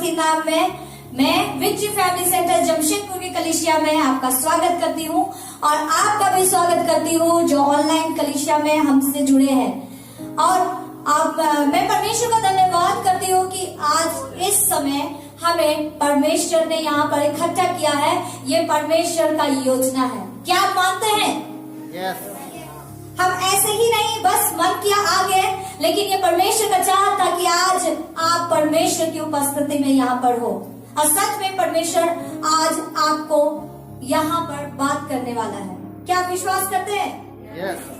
के नाम में मैं विक्ट्री फैमिली सेंटर जमशेदपुर की कलीसिया में आपका स्वागत करती हूँ और आपका भी स्वागत करती हूँ जो ऑनलाइन कलीसिया में हमसे जुड़े हैं। और मैं परमेश्वर का धन्यवाद करती हूँ कि आज इस समय हमें परमेश्वर ने यहाँ पर इकट्ठा किया है। ये परमेश्वर का योजना है। क्या आप मानते हैं? Yes. हम ऐसे ही नहीं बस मन किया आ गए, लेकिन ये परमेश्वर का चाह था कि आज आप परमेश्वर की उपस्थिति में यहाँ पर हो। और सच में परमेश्वर आज आपको यहाँ पर बात करने वाला है। क्या आप विश्वास करते हैं? Yes.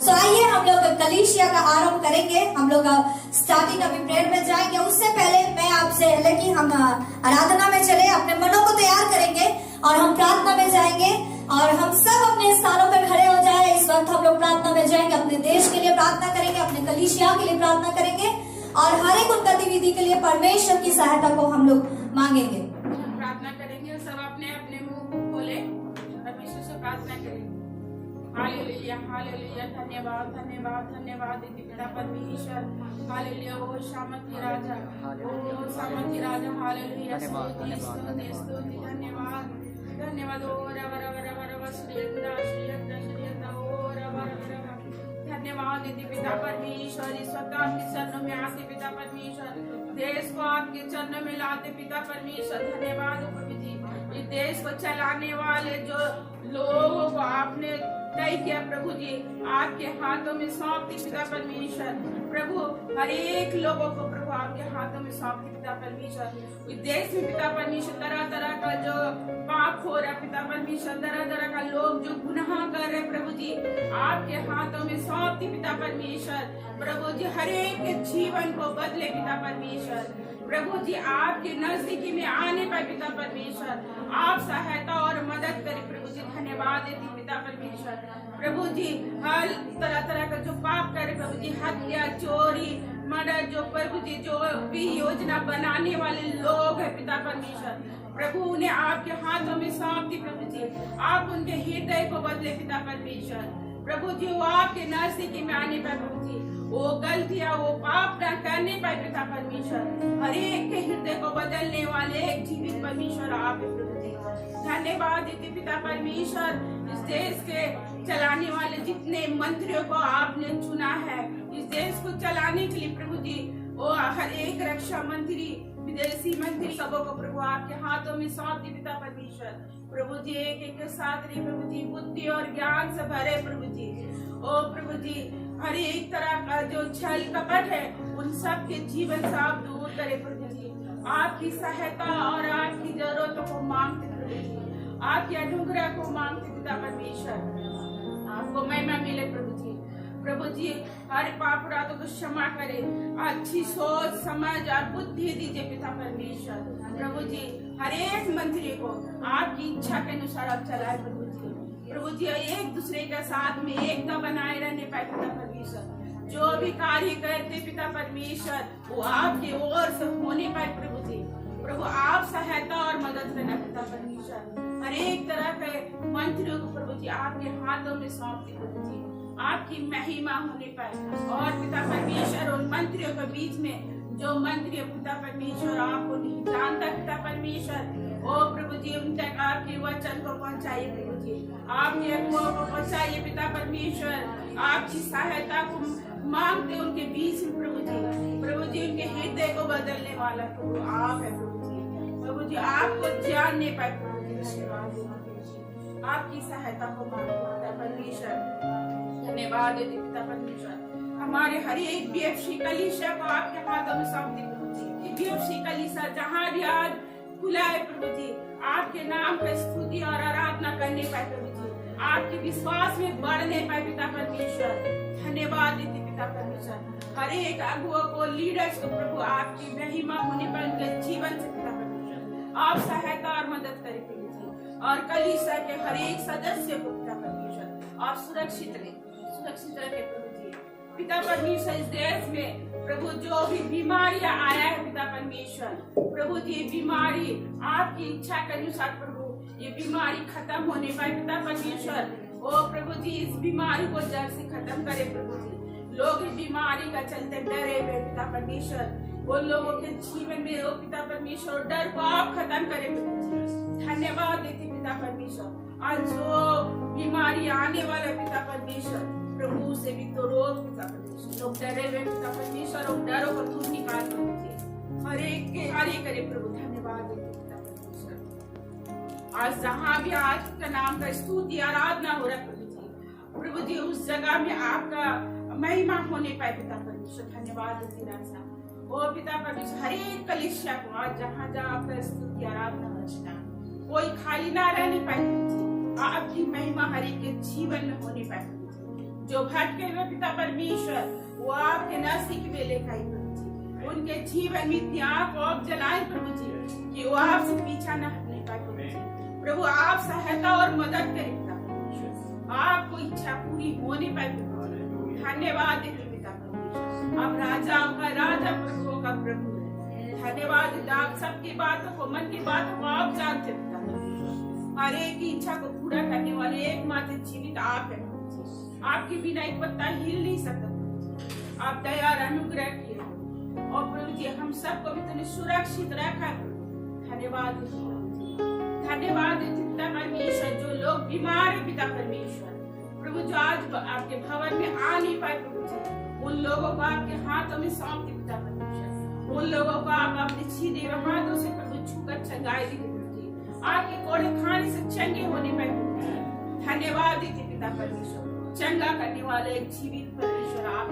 सो आइए हम लोग कलीसिया का आरंभ करेंगे। हम लोग स्टार्टिंग अभी प्रेयर में जाएंगे। उससे पहले मैं आपसे कि हम आराधना में चले, अपने मनों को तैयार करेंगे और हम प्रार्थना में जाएंगे। और हम सब अपने स्थानों पर खड़े हो जाए। इस वक्त हम लोग प्रार्थना में जाएंगे, अपने देश के लिए प्रार्थना करेंगे, अपने कलीसिया के लिए प्रार्थना करेंगे और हर एक उन गतिविधि के लिए परमेश्वर की सहायता को हम लोग मांगेंगे। प्रार्थना करेंगे। सब अपने अपने मुंह को खोले, परमेश्वर से प्रार्थना करेंगे। Hallelujah, hallelujah. धन्यवाद, धन्यवाद, धन्यवाद पिता परमेश्वर। हालेलुया। ओ सामर्थी राजा, ओ सामर्थी राजा। हालेलुया। स्तुति, स्तुति, स्तुति। धन्यवाद, धन्यवाद। ओ रव रव रव रव श्रीयंदा श्रीयंदा श्रीयंदा। ओ रव रव रव। धन्यवाद पिता परमेश्वर। इस वक्त आपके चरणों में आते पिता परमेश्वर, देश को आपके चरणों में लाते पिता परमेश्वर। धन्यवाद प्रभु जी। इस देश को चलाने वाले जो लोगों को आपने तय किया प्रभु जी, आपके हाथों में सौंपती पिता परमेश्वर। प्रभु हर एक लोगों को प्रभु आपके हाथों में सौंपती पिता परमेश्वर। इस देश में पिता परमेश्वर तरह तरह का जो पाप हो रहा पिता परमेश्वर, तरह तरह का लोग जो गुनाह कर रहे प्रभु जी, आपके हाथों में सौंपती पिता परमेश्वर। प्रभु जी हर एक के जीवन को बदले पिता परमेश्वर। प्रभु जी आपके नजदीकी में आने पाए पिता परमेश्वर, आप सहायता और मदद करें प्रभु जी। धन्यवाद देती पिता परमेश्वर। प्रभु जी हर तरह तरह का जो पाप करे प्रभु जी, हत्या, चोरी, मर्डर, जो प्रभु जी जो भी योजना बनाने वाले लोग है पिता परमेश्वर, प्रभु उन्हें आपके हाथों में सौंप दी प्रभु जी। आप उनके हृदय को बदले पिता परमेश्वर। प्रभु जी वो आपके नजदीकी में आने पाए प्रभु जी, वो गलतियां वो पाप न करने पाए पिता परमेश्वर। हर एक के हृदय को बदलने वाले एक जीवित परमेश्वर आप है प्रभु जी। धन्यवाद देते पिता परमेश्वर। इस देश के चलाने वाले जितने मंत्रियों को आपने चुना है इस देश को चलाने के लिए प्रभु जी, वो हर एक रक्षा मंत्री, विदेशी मंत्री सबों को प्रभु आपके हाथों में सौंप दी पिता परमेश्वर। प्रभु जी एक एक साथ रहे प्रभु जी, बुद्धि और ज्ञान से भरे प्रभु जी। ओ प्रभु जी हर एक तरह का जो छल कपट है उन सब के जीवन से आप दूर करे प्रभु जी। आपकी सहायता और आपकी जरूरतों को मांगते प्रभु जी, आपके अनुग्रह को मांगते पिता परमेश्वर। आपको महिमा मिले प्रभु जी। प्रभु जी हर पाप अपराधों को क्षमा करे, अच्छी सोच समझ और बुद्धि दीजिए पिता परमेश्वर। प्रभु जी हर एक मंत्री को आपकी इच्छा के अनुसार आप चलाए प्रभु जी। प्रभु जी एक दूसरे के साथ में एकता बनाए रहने पाए पिता परमेश्वर। जो भी कार्य करते पिता परमेश्वर वो आपकी ओर से होने पाए प्रभु जी। प्रभु आप सहायता और मदद करना पिता परमेश्वर। हर एक तरह के मंत्रियों को प्रभु जी आपके हाथों में सौंपते प्रभु जी, आपकी महिमा होने पाए। और पिता परमेश्वर उन मंत्रियों के बीच में जो मंत्री पिता परमेश्वर आपको नहीं जानता पिता परमेश्वर, ओ प्रभु जी उन तक आपके वचन को पहुंचाइए प्रभु जी, आपके अगुओं को पहुंचाइए पिता परमेश्वर। आपकी सहायता को मांगते उनके बीच में प्रभु जी। प्रभु जी उनके हृदय को बदलने वाला प्रभु आप है प्रभु जी। प्रभु जी आपको जानने पाए प्रभु जी। धन्यवाद आपकी सहायता को मांगते पिता परमेश्वर। धन्यवाद देते पिता परमेश्वर। हमारे हर एक बीएफसी कलीसिया को आपके हाथों में सौंपते प्रभु जी। बीएफसी कलीसिया जहाँ भी आज खुला है प्रभु जी, आपके नाम का स्तुति और आराधना करने पाए प्रभु जी, आपके विश्वास में बढ़ने पाए पिता परमेश्वर। धन्यवाद देते पिता परमेश्वर। हर एक अगुओं को, लीडर्स को प्रभु आपकी महिमा होने पर उनके जीवन से पिता परमेश्वर आप सहायता और मदद करें प्रभु जी। और कलीसिया के हर एक सदस्य को पिता परमेश्वर आप सुरक्षित रखे प्रभु जी। पिता परमेश्वर इस देश में प्रभु जो भी बीमारियां आया है पिता परमेश्वर, प्रभु जी बीमारी आपकी इच्छा के अनुसार प्रभु ये बीमारी खत्म होने पाए पिता परमेश्वर। ओ प्रभु जी इस बीमारी को जड़ से खत्म करे प्रभु जी। लोग इस बीमारी का चलते डरे हुए पिता परमेश्वर, उन लोगों के जीवन में ओ पिता परमेश्वर डर को आप खत्म करें प्रभु जी। धन्यवाद देते पिता परमेश्वर। आज जो बीमारी आने वाला पिता परमेश्वर प्रभु से भी तो रोक पिता परमेश्वर। लोग डरे हुए पिता परमेश्वर और डरों को दूर निकाल प्रभु हर एक के कार्य करे प्रभु। धन्यवाद देते पिता परमेश्वर। आज जहाँ भी आज का नाम का स्तुति आराधना हो रहा है प्रभु जी उस जगह में आपका महिमा होने पाए पिता परमेश्वर। धन्यवाद देते राजा ओ पिता परमेश्वर। हर एक कलीसिया को आज जहाँ जहाँ आपका स्तुति आराधना रचना कोई खाली ना रहने पाए आपकी महिमा हर एक के जीवन में होने पाए। जो भटके हुए पिता परमेश्वर वो आपके नजदीक में लेकर आए प्रभु जी। उनके जीवन में इतनी आग को आप जलाए प्रभु जी कि वो आपसे पीछा न हटने पाए प्रभु जी। प्रभु आप सहायता और मदद करें पिता परमेश्वर। आपको इच्छा पूरी होने पाए प्रभु। धन्यवाद देते पिता परमेश्वर। आप राजाओं का राजा प्रभुओं का प्रभु है। धन्यवाद देते आप सबकी बातों को मन की बातों को आप जानते पिता परमेश्वर। हर एक की इच्छा को पूरा करने वाले एकमात्र जीवित आप है। आपके बिना एक पत्ता हिल नहीं सकता। आप दया और अनुग्रह किए और प्रभु जी हम सबको भी तूने सुरक्षित रखा। धन्यवाद धन्यवाद पिता परमेश्वर। जो लोग बीमार है पिता परमेश्वर प्रभु जो आज आपके भवन में आ नहीं पाए प्रभु जी उन लोगों को आपके हाथों में सौंप दे पिता परमेश्वर। उन लोगों को आप अपने सीधे हाथों से प्रभु छूकर चंगाई दे प्रभु जी। आपके कोड़े खाने से चंगे होने पाए प्रभु जी। धन्यवाद देते पिता परमेश्वर। चंगा करने वाले एक जीवित परमेश्वर आप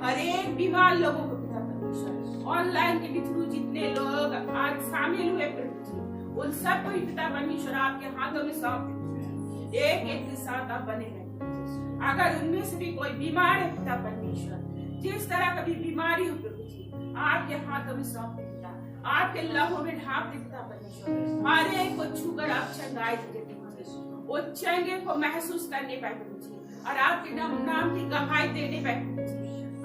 हर एक बीमार लोगों को पिता परमेश्वर ऑनलाइन के भी थ्रू जितने लोग आज शामिल हुए प्रभु जी उन सबको भी पिता परमेश्वर आपके हाथों में सौंप एक एक के साथ आप बने रहे। अगर उनमें से भी कोई बीमार है पिता परमेश्वर जिस तरह का भी बीमारी हो प्रभु जी आपके हाथों में सौंप देता आपके लहू में ढाप देता परमेश्वर। हर एक को छूकर आप चंगाई देते वो चंगे को महसूस करने पाए प्रभु जी और आपके नाम की गवाही देने पाए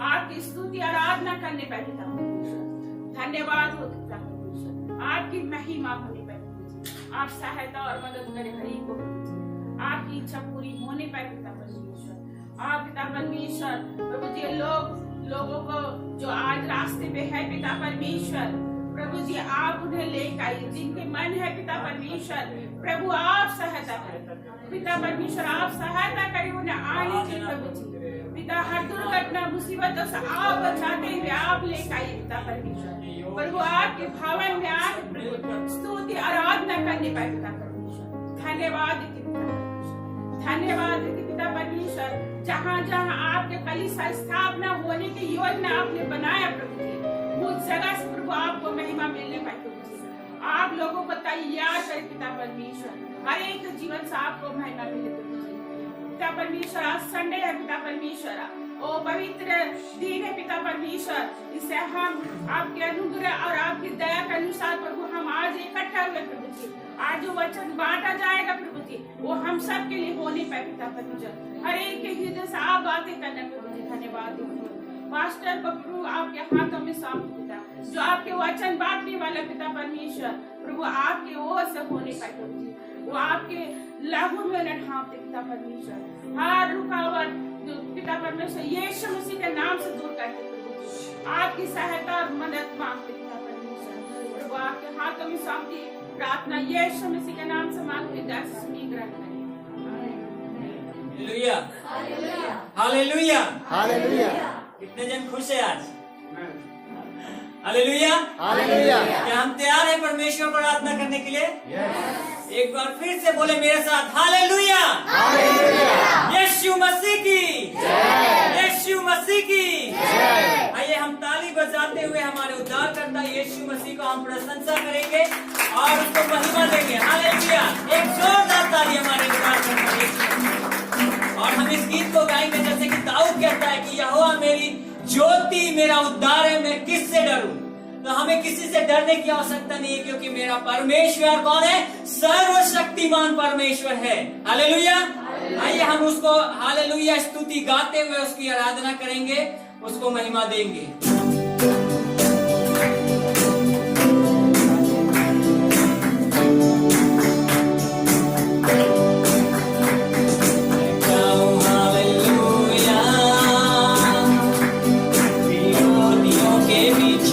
आपकी स्तुति आराधना करने पाए पिता परमेश्वर। धन्यवाद हो पिता परमेश्वर। आपकी महिमा होने पाए आप सहायता और मदद करें गरीब को आपकी इच्छा पूरी होने पाए पिता परमेश्वर। आप पिता परमेश्वर प्रभु जी लोगों को जो आज रास्ते पे है पिता परमेश्वर प्रभु जी आप उन्हें लेकर आइए। जिनके मन है पिता परमेश्वर प्रभु आप सहायता करें पिता परमेश्वर। आप सहायता करें उन्हें आने की प्रभु जी पिता हर दुर्घटना मुसीबतों से आप बचाते हुए आप लेकर आइए पिता परमेश्वर। प्रभु आपके भवन में आके प्रभु स्तुति आराधना करने पाए पिता परमेश्वर। धन्यवाद देते पिता परमेश्वर। धन्यवाद देते पिता परमेश्वर। जहाँ जहाँ आपके कलीसिया स्थापना होने की योजना आपने बनाया प्रभु जी उस जगह से प्रभु आपको महिमा मिलने पाए प्रभु जी। आप लोगों को तैयार करें पिता परमेश्वर। हर एक जीवन से आपको महिमा मिले प्रभु जी। पिता परमेश्वर आज संडे है पिता परमेश्वर ओ पवित्र दिन है पिता परमेश्वर। इसे हम आपके अनुग्रह और आपकी दया के अनुसार प्रभु हम आज इकट्ठा हुए प्रभु जी। आज जो वचन बांटा जाएगा प्रभु जी वो हम सब के लिए होने पाए पिता परमेश्वर। हर एक के हृदय से आप बातें करना प्रभु जी। धन्यवाद मास्टर को प्रभु आपके हाथों में सौंप पिता जो आपके वचन बांटने वाला पिता परमेश्वर प्रभु आपके ओर से होने पाए प्रभु जी। वो आपके लहू में ढांपते पिता परमेश्वर। हर रुकावट जो पिता परमेश्वर यीशु मसीह के नाम से दूर करते प्रभु जी। आपकी सहायता और मदद मांगते पिता परमेश्वर। प्रभु आपके हाथों में सौंपती प्रार्थना यीशु मसीह के नाम से मांगते दस सुनी ग्रहण करें। Hallelujah hallelujah hallelujah. कितने जन खुश है आज? Hallelujah hallelujah. क्या हम तैयार हैं परमेश्वर को आराधना करने के लिए? यस। एक बार फिर से बोले मेरे साथ हालेलुया हालेलुया। यीशु मसीह की जय। यीशु मसीह की जय। आइए हम ताली बजाते हुए हमारे उद्धारकर्ता यीशु मसीह को हम प्रशंसा करेंगे और उसको महिमा देंगे। हालेलुया। एक जोरदार ताली हमारे उद्धारकर्ता यीशु मसीह। और हम इस गीत को गाएंगे जैसे कि दाऊद कहता है कि यहोवा मेरी ज्योति मेरा उद्धार है, मैं किससे डरूं? तो हमें किसी से डरने की आवश्यकता नहीं है क्योंकि मेरा परमेश्वर कौन है? सर्वशक्तिमान परमेश्वर है। हालेलुया। आइए हम उसको हालेलुया स्तुति गाते हुए उसकी आराधना करेंगे, उसको महिमा देंगे। के बीच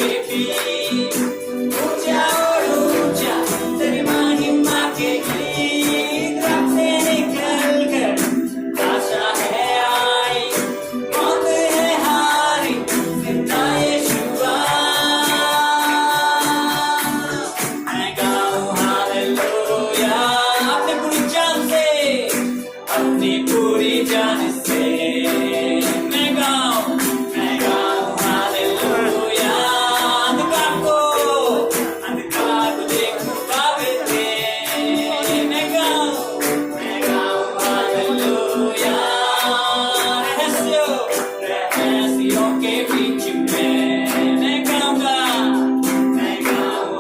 के भी ऊंचा और ऊंचा तेरी महिमा के गीत रब से निकल कर आशा है आई मौत है हारी जिंदा यीशुआ मैं गाऊं हालेलुया अपनी पूरी जान से अपनी पूरी जान से मैं गाऊं हालेलुया अंधकार को देख पावे थे मैं गाऊं हालेलुया रहस्यों के बीच में मैं गाऊंगा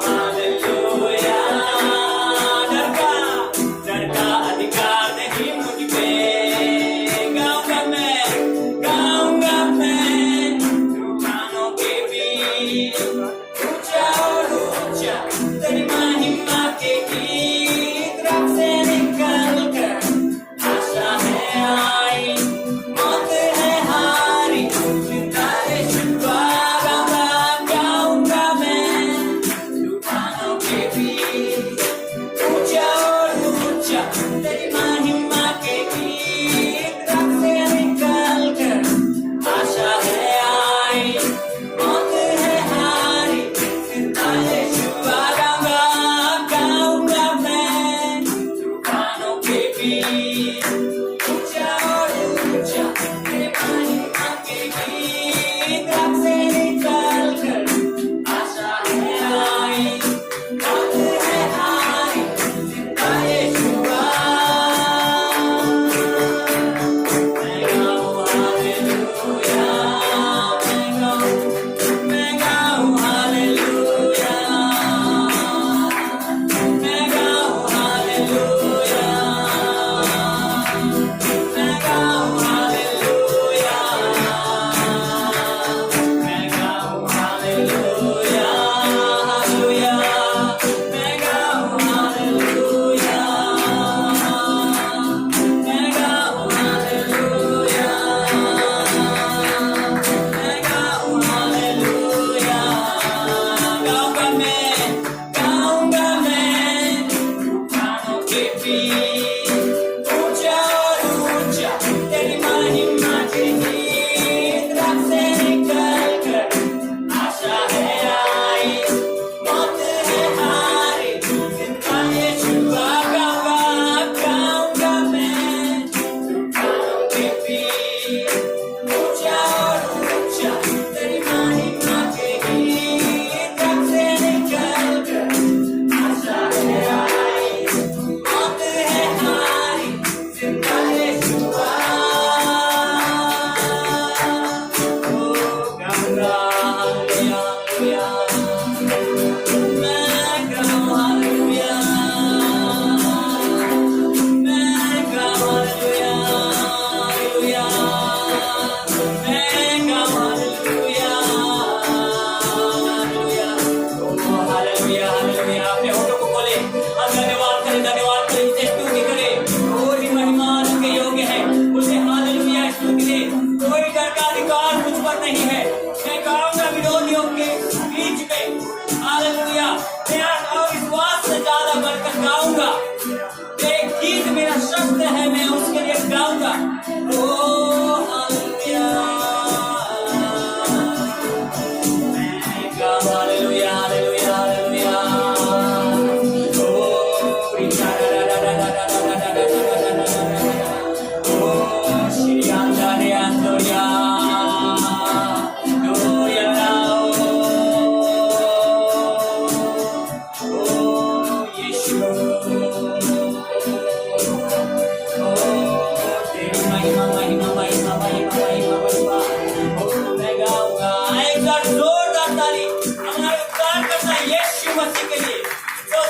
हालेलुया डर का अधिकार नहीं मुझ पे गाऊंगा मैं तूफानों के बीच ऊंचा और ऊंचा तेरी महिमा के गीत रब से निकल कर आशा है आई मौत है हारी जिंदा यीशुआ गाऊंगा मैं तूफानों के बीच ऊंचा और ऊंचा तेरी महिमा के गीत रब से निकल कर आशा है आई मौत है हारी जिंदा यीशुआ गाऊंगा मैं तूफानों के बीच ऊंचा और ऊंचा तेरी महिमा के गीत रब से निकल कर आशा है आई मौत है हारी जिंदा यीशुआ मैं गाऊं हालेलुया मैं गाऊं हालेलुया मैं गाऊं हालेलुया मैं गाऊं हालेलुया मैं गाऊं हालेलुया हालेलुया मैं गाऊं हालेलुया मैं गाऊं हालेलुया मैं गाऊं हालेलुया गाऊंगा मैं तूफानों के बीच ऊंचा और ऊंचा तेरी महिमा के गीत रब से निकल कर आशा है आई मौत है हारी जिंदा यीशुआ गाऊंगा मैं तूफानों के बीच ऊंचा और ऊंचा तेरी महिमा के गीत रब से निकल कर आशा है आई मौत है हारी जिंदा यीशुआ गाऊंगा हालेलुया मैं गाऊं हालेलुया मैं गाऊं हालेलुया हालेलुया मैं गाऊं हालेलुया हालेलुया हालेलुया हालेलुया अपने होठों को खोले हम धन्यवाद करें जिसे स्तुति करें और भी महिमान के योग्य है उसे हालेलुया स्तुति दे कोई डर का अधिकार मुझ पर नहीं है मैं गाऊंगा विरोधियों के बीच में हालेलुया प्यार और विश्वास से ज्यादा बढ़कर गाऊंगा एक गीत मेरा शब्द है मैं उसके लिए गाऊंगा ओ हालेलुया मैं गाऊं हालेलुया हालेलुया हालेलुया ओ रिचा ओ श्री अंदर अंदरिया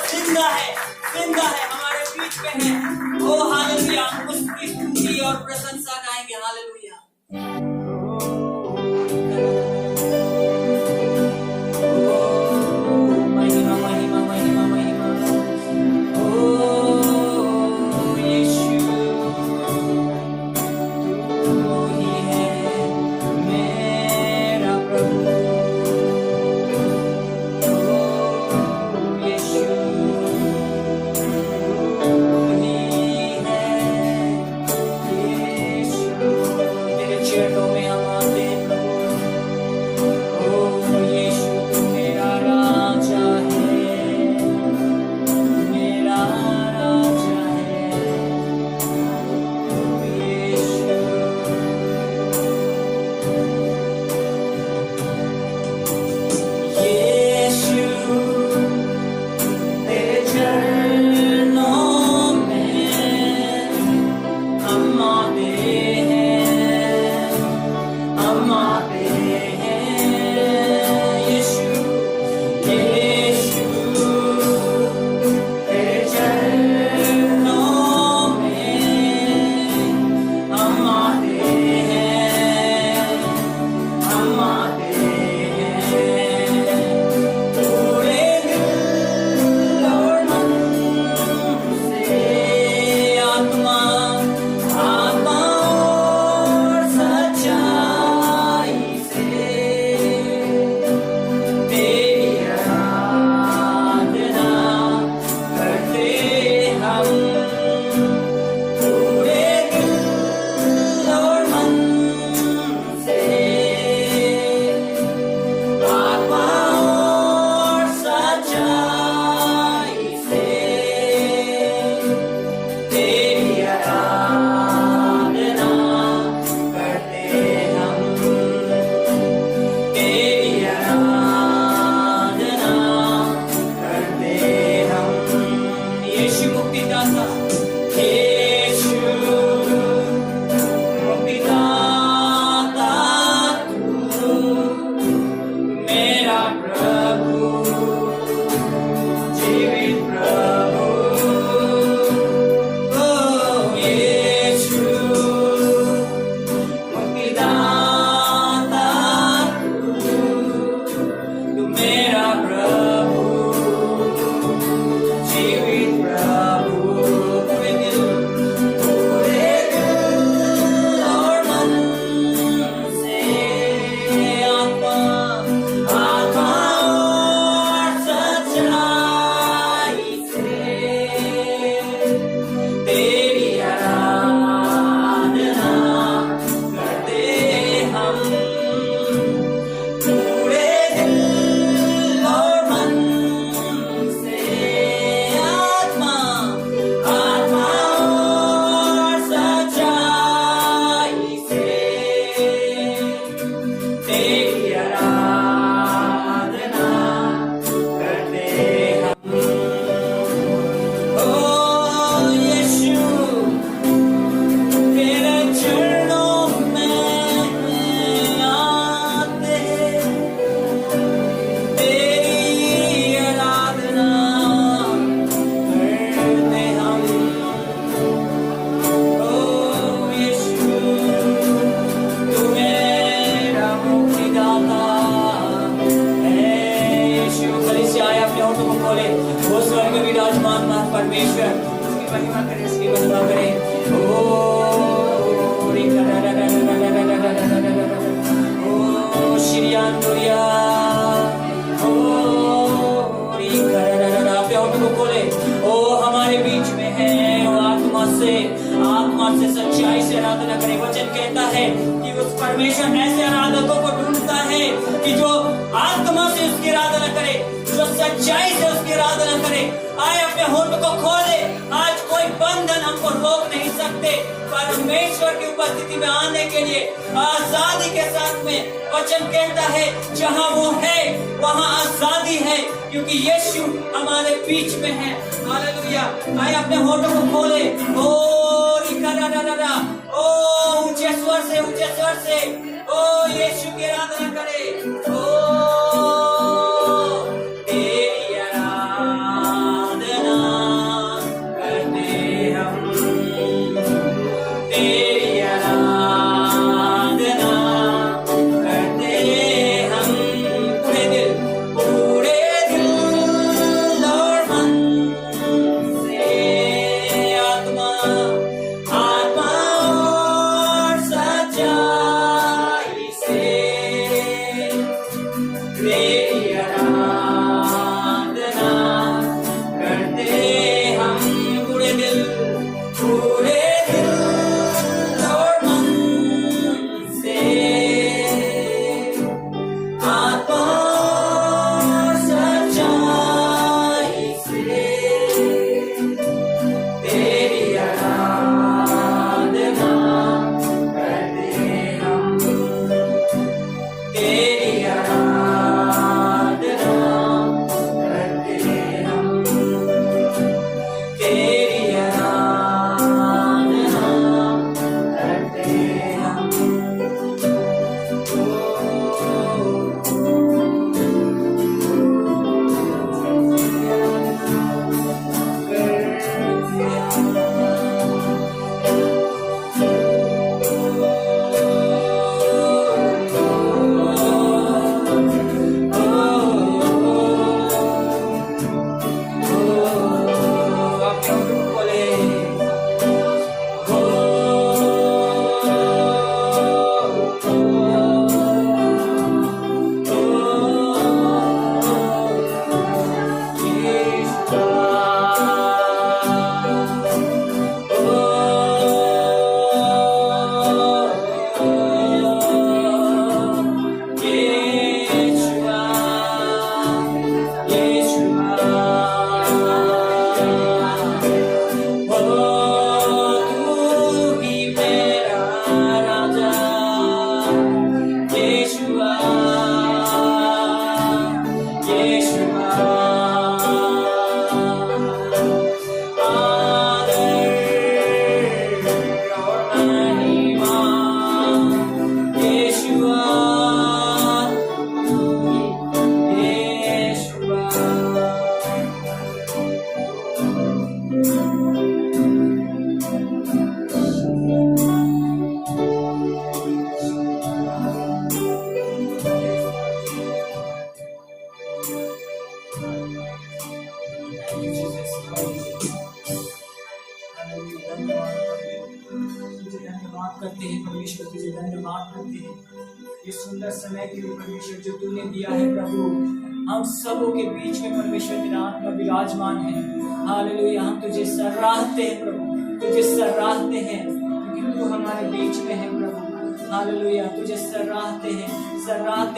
जिंदा है हमारे बीच में है ओ हालेलुया उसकी स्तुति और प्रशंसा गाएंगे हालेलुया महिमा महिमा महिमा महिमा ओ यीशु तू ही है मेरा प्रभु प्रभु जीवित प्रभु ओ यीशु मुक्तिदाता तू मेरा प्रभु जीवित प्रभु पूरे दिल और मन से आत्मा आत्मा और सच्चाई से तेरी आराधना करते हम पूरे दिल और मन से आत्मा आत्मा और सच्चाई से तेरी आराधना करते हम ओ यीशु तेरे चरणों में आते तेरी आराधना करते हम ओ यीशु तू मेरा मुक्तिदाता है यीशु कलीसिया आए अपने होठों को खोले वो स्वर्ग में विराजमान परमेश्वर उसकी महिमा करे उसकी महिमा करे ओ श्रीयान दुरिया ओ अपने होठों को खोले ओ हमारे बीच में है वो आत्मा से सच्चाई से आराधना करे वचन कहता है कि उस परमेश्वर ऐसे आराधकों को ढूंढता है कि जो आत्मा से उसकी आराधना करे जो सच्चाई से उसकी आराधना करे आए अपने होठ को खोले आज कोई बंधन हमको रोक नहीं सकते परमेश्वर की उपस्थिति में आने के लिए आजादी के साथ में वचन कहता है जहां वो है वहां आजादी है क्योंकि यीशु हमारे बीच में है हालेलुया आए अपने होठों को खोले ओ ओ ऊंचे स्वर से ओ यीशु की आराधना करे ओ तेरी आराधना करते हम तेरी आराधना करते हम पूरे दिल और मन से आत्मा आत्मा और सच्चाई से तेरी आराधना करते हम पूरे दिल और मन से आत्मा और सच्चाई से तेरी आराधना करते हम तेरी आराधना धन्यवाद करते हैं परमेश्वर, तुझे धन्यवाद करते हैं ये सुंदर समय के लिए परमेश्वर जो तूने दिया है प्रभु। हम सबों के बीच में परमेश्वर तेरा आत्मा विराजमान है। हालेलुया, हम तुझे सराहते हैं प्रभु, तुझे सराहते हैं क्योंकि तू हमारे बीच में है प्रभु। हालेलुया, तुझे सराहते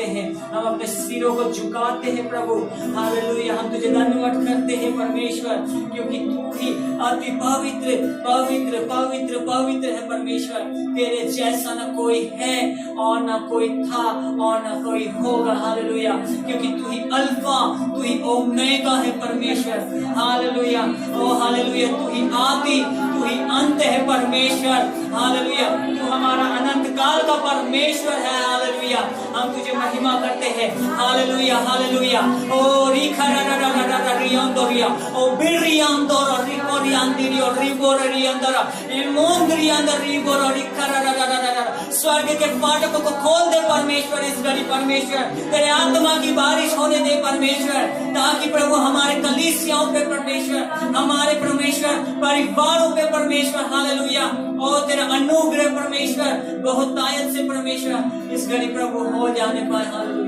हैं, हम अपने सिरों को झुकाते हैं प्रभु। हालेलुया, हम तुझे धन्यवाद करते हैं परमेश्वर, क्योंकि तू ही अति पवित्र पवित्र पवित्र पवित्र है परमेश्वर। तेरे जैसा न कोई है और न कोई था और न कोई होगा। हालेलुया, क्योंकि तू ही अल्फा, तू ही ओमेगा है परमेश्वर। हालेलुया, ओ हालेलुया, तू ही आदि, तू ही अंत है परमेश्वर। हालेलुया, तू हमारा अनंत काल का परमेश्वर है। हालेलुया, हम तुझे महिमा करते हैं। हालेलुया हालेलुया, ओ रिखररररररियांदोरिया, ओ बिरियांदोरा रिकोरियांदिरियो रिबोरियांदरा एमोंद्रियांदर रिबोरो रिखरररररर। स्वर्ग के फाटकों को खोल दे परमेश्वर इस घड़ी परमेश्वर, तेरे आत्मा की बारिश होने दे परमेश्वर, ताकि प्रभु हमारे कलीसियाओं पे परमेश्वर, हमारे परमेश्वर परिवारों पे परमेश्वर, हालेलुया, और तेरा अनुग्रह परमेश्वर बहुतायत से परमेश्वर इस घड़ी प्रभु हो जाने पाए। हालेलुया।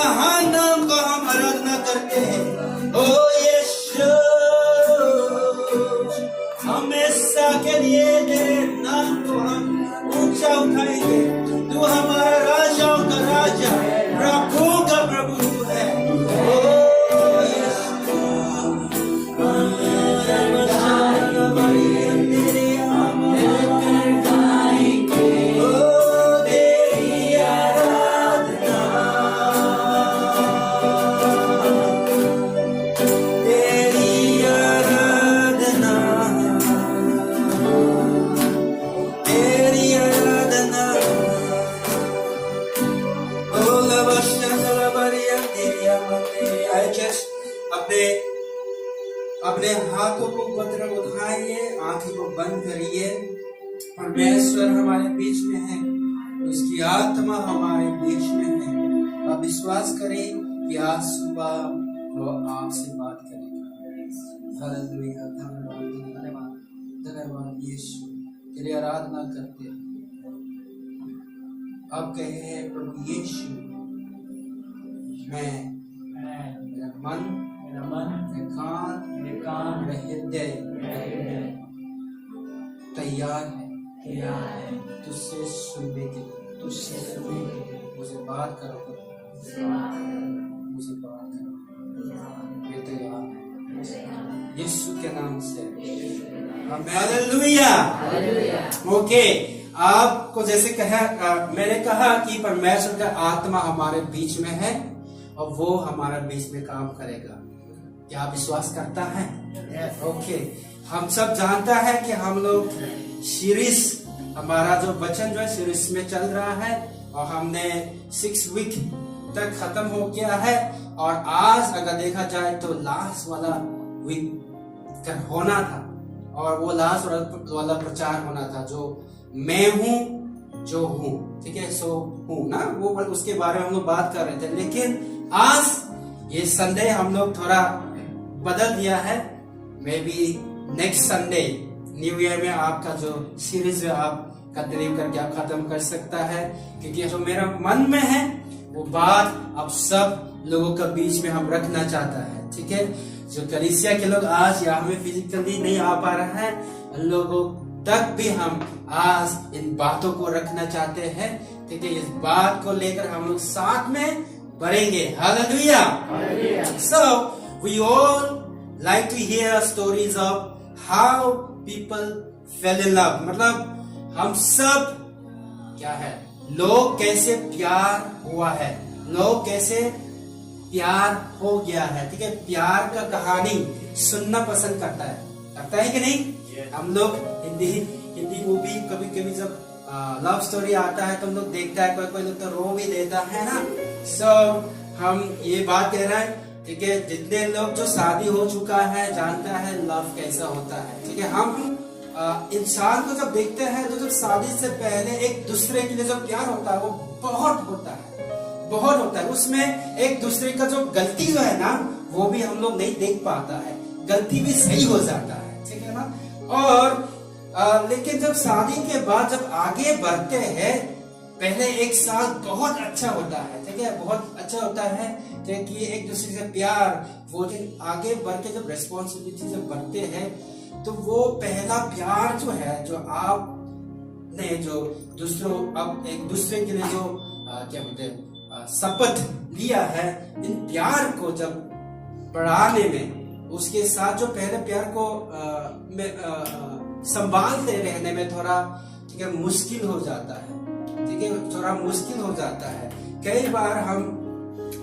महान नाम को हम आराधना करते हैं। ओ यीशु, हमेशा के लिए तेरे नाम को हम ऊंचा उठाएंगे। तू हमारा राजाओं का राजा, प्रभु का प्रभु है। ओ अपने हाथों को पत्र उठाइए, आंखों को बंद करिए। परमेश्वर हमारे बीच में है, उसकी आत्मा हमारे बीच में है। आप विश्वास करें कि आज सुबह वो आपसे बात करेगा। हालेलुया, धन्यवाद धन्यवाद यीशु, तेरी आराधना करते हैं। आप कहे प्रभु यीशु, मैं मेरा मन, मेरे कान, मेरा हृदय तैयार है तुझसे सुनने के लिए। मुझे बात करो, मैं तैयार हूँ यीशु के नाम से। हालेलुया। ओके, आपको जैसे मैंने कहा कि परमेश्वर का आत्मा हमारे बीच में है और वो हमारे बीच में काम करेगा। क्या आप विश्वास करता है? ओके, हम सब जानता है कि हम लोग सीरीज, हमारा जो वचन जो है सीरीज में चल रहा है और हमने 6 वीक तक खत्म हो गया है। और आज अगर देखा जाए तो लास्ट वाला वीक होना था और वो लास्ट वाला प्रचार होना था, जो मैं हूँ जो हूँ, ठीक है, सो हूँ ना, वो उसके बारे में हम लोग बात कर रहे थे। लेकिन आज ये संडे हम लोग थोड़ा बदल दिया है। May be next Sunday new year में आपका जो सीरीज है आप कंटिन्यू करके आप खत्म कर सकता है, क्योंकि जो मेरा मन में है वो बात अब सब लोगों के बीच में हम रखना चाहता है। ठीक है, जो कलीसिया के लोग आज यहाँ में फिजिकली नहीं आ पा रहे हैं, उन लोगों तक भी हम आज इन बातों को रखना चाहते हैं। ठीक है, इस बात को लेकर हम लोग साथ में बढ़ेंगे। Hallelujah. So we all like to hear stories of how people fell in love. मतलब हम सब क्या है, लोग कैसे प्यार हुआ है, लोग कैसे प्यार हो गया है। ठीक है, प्यार का कहानी सुनना पसंद करता है कि नहीं? हम लोग हिंदी मूवी कभी कभी जब लव स्टोरी आता है तो हम लोग देखता है, कोई लोग तो रो भी देता है ना। सो हम ये बात कह रहे हैं, ठीक है, जितने लोग जो शादी हो चुका है जानता है लव कैसा होता है। ठीक है, हम इंसान को जब देखते हैं तो जब शादी से पहले एक दूसरे के लिए जो प्यार होता है वो बहुत होता है। उसमें एक दूसरे का जो गलती जो है ना वो भी हम लोग नहीं देख पाता है, गलती भी सही हो जाता है। ठीक है ना। और लेकिन जब शादी के बाद जब आगे बढ़ते हैं, पहले एक साल बहुत अच्छा होता है। ठीक है, बहुत अच्छा होता है कि एक दूसरे से प्यार, वो दिन आगे बढ़ के जब रेस्पॉन्सिबिलिटी जब बढ़ते हैं तो वो पहला प्यार जो है, जो आप ने जो दूसरों अब एक दूसरे के लिए जो क्या बोलते हैं शपथ लिया है, इन प्यार को जब बढ़ाने में, उसके साथ जो पहले प्यार को संभालते रहने में थोड़ा, ठीक है, मुश्किल हो जाता है। ठीक है, थोड़ा मुश्किल हो जाता है। कई बार हम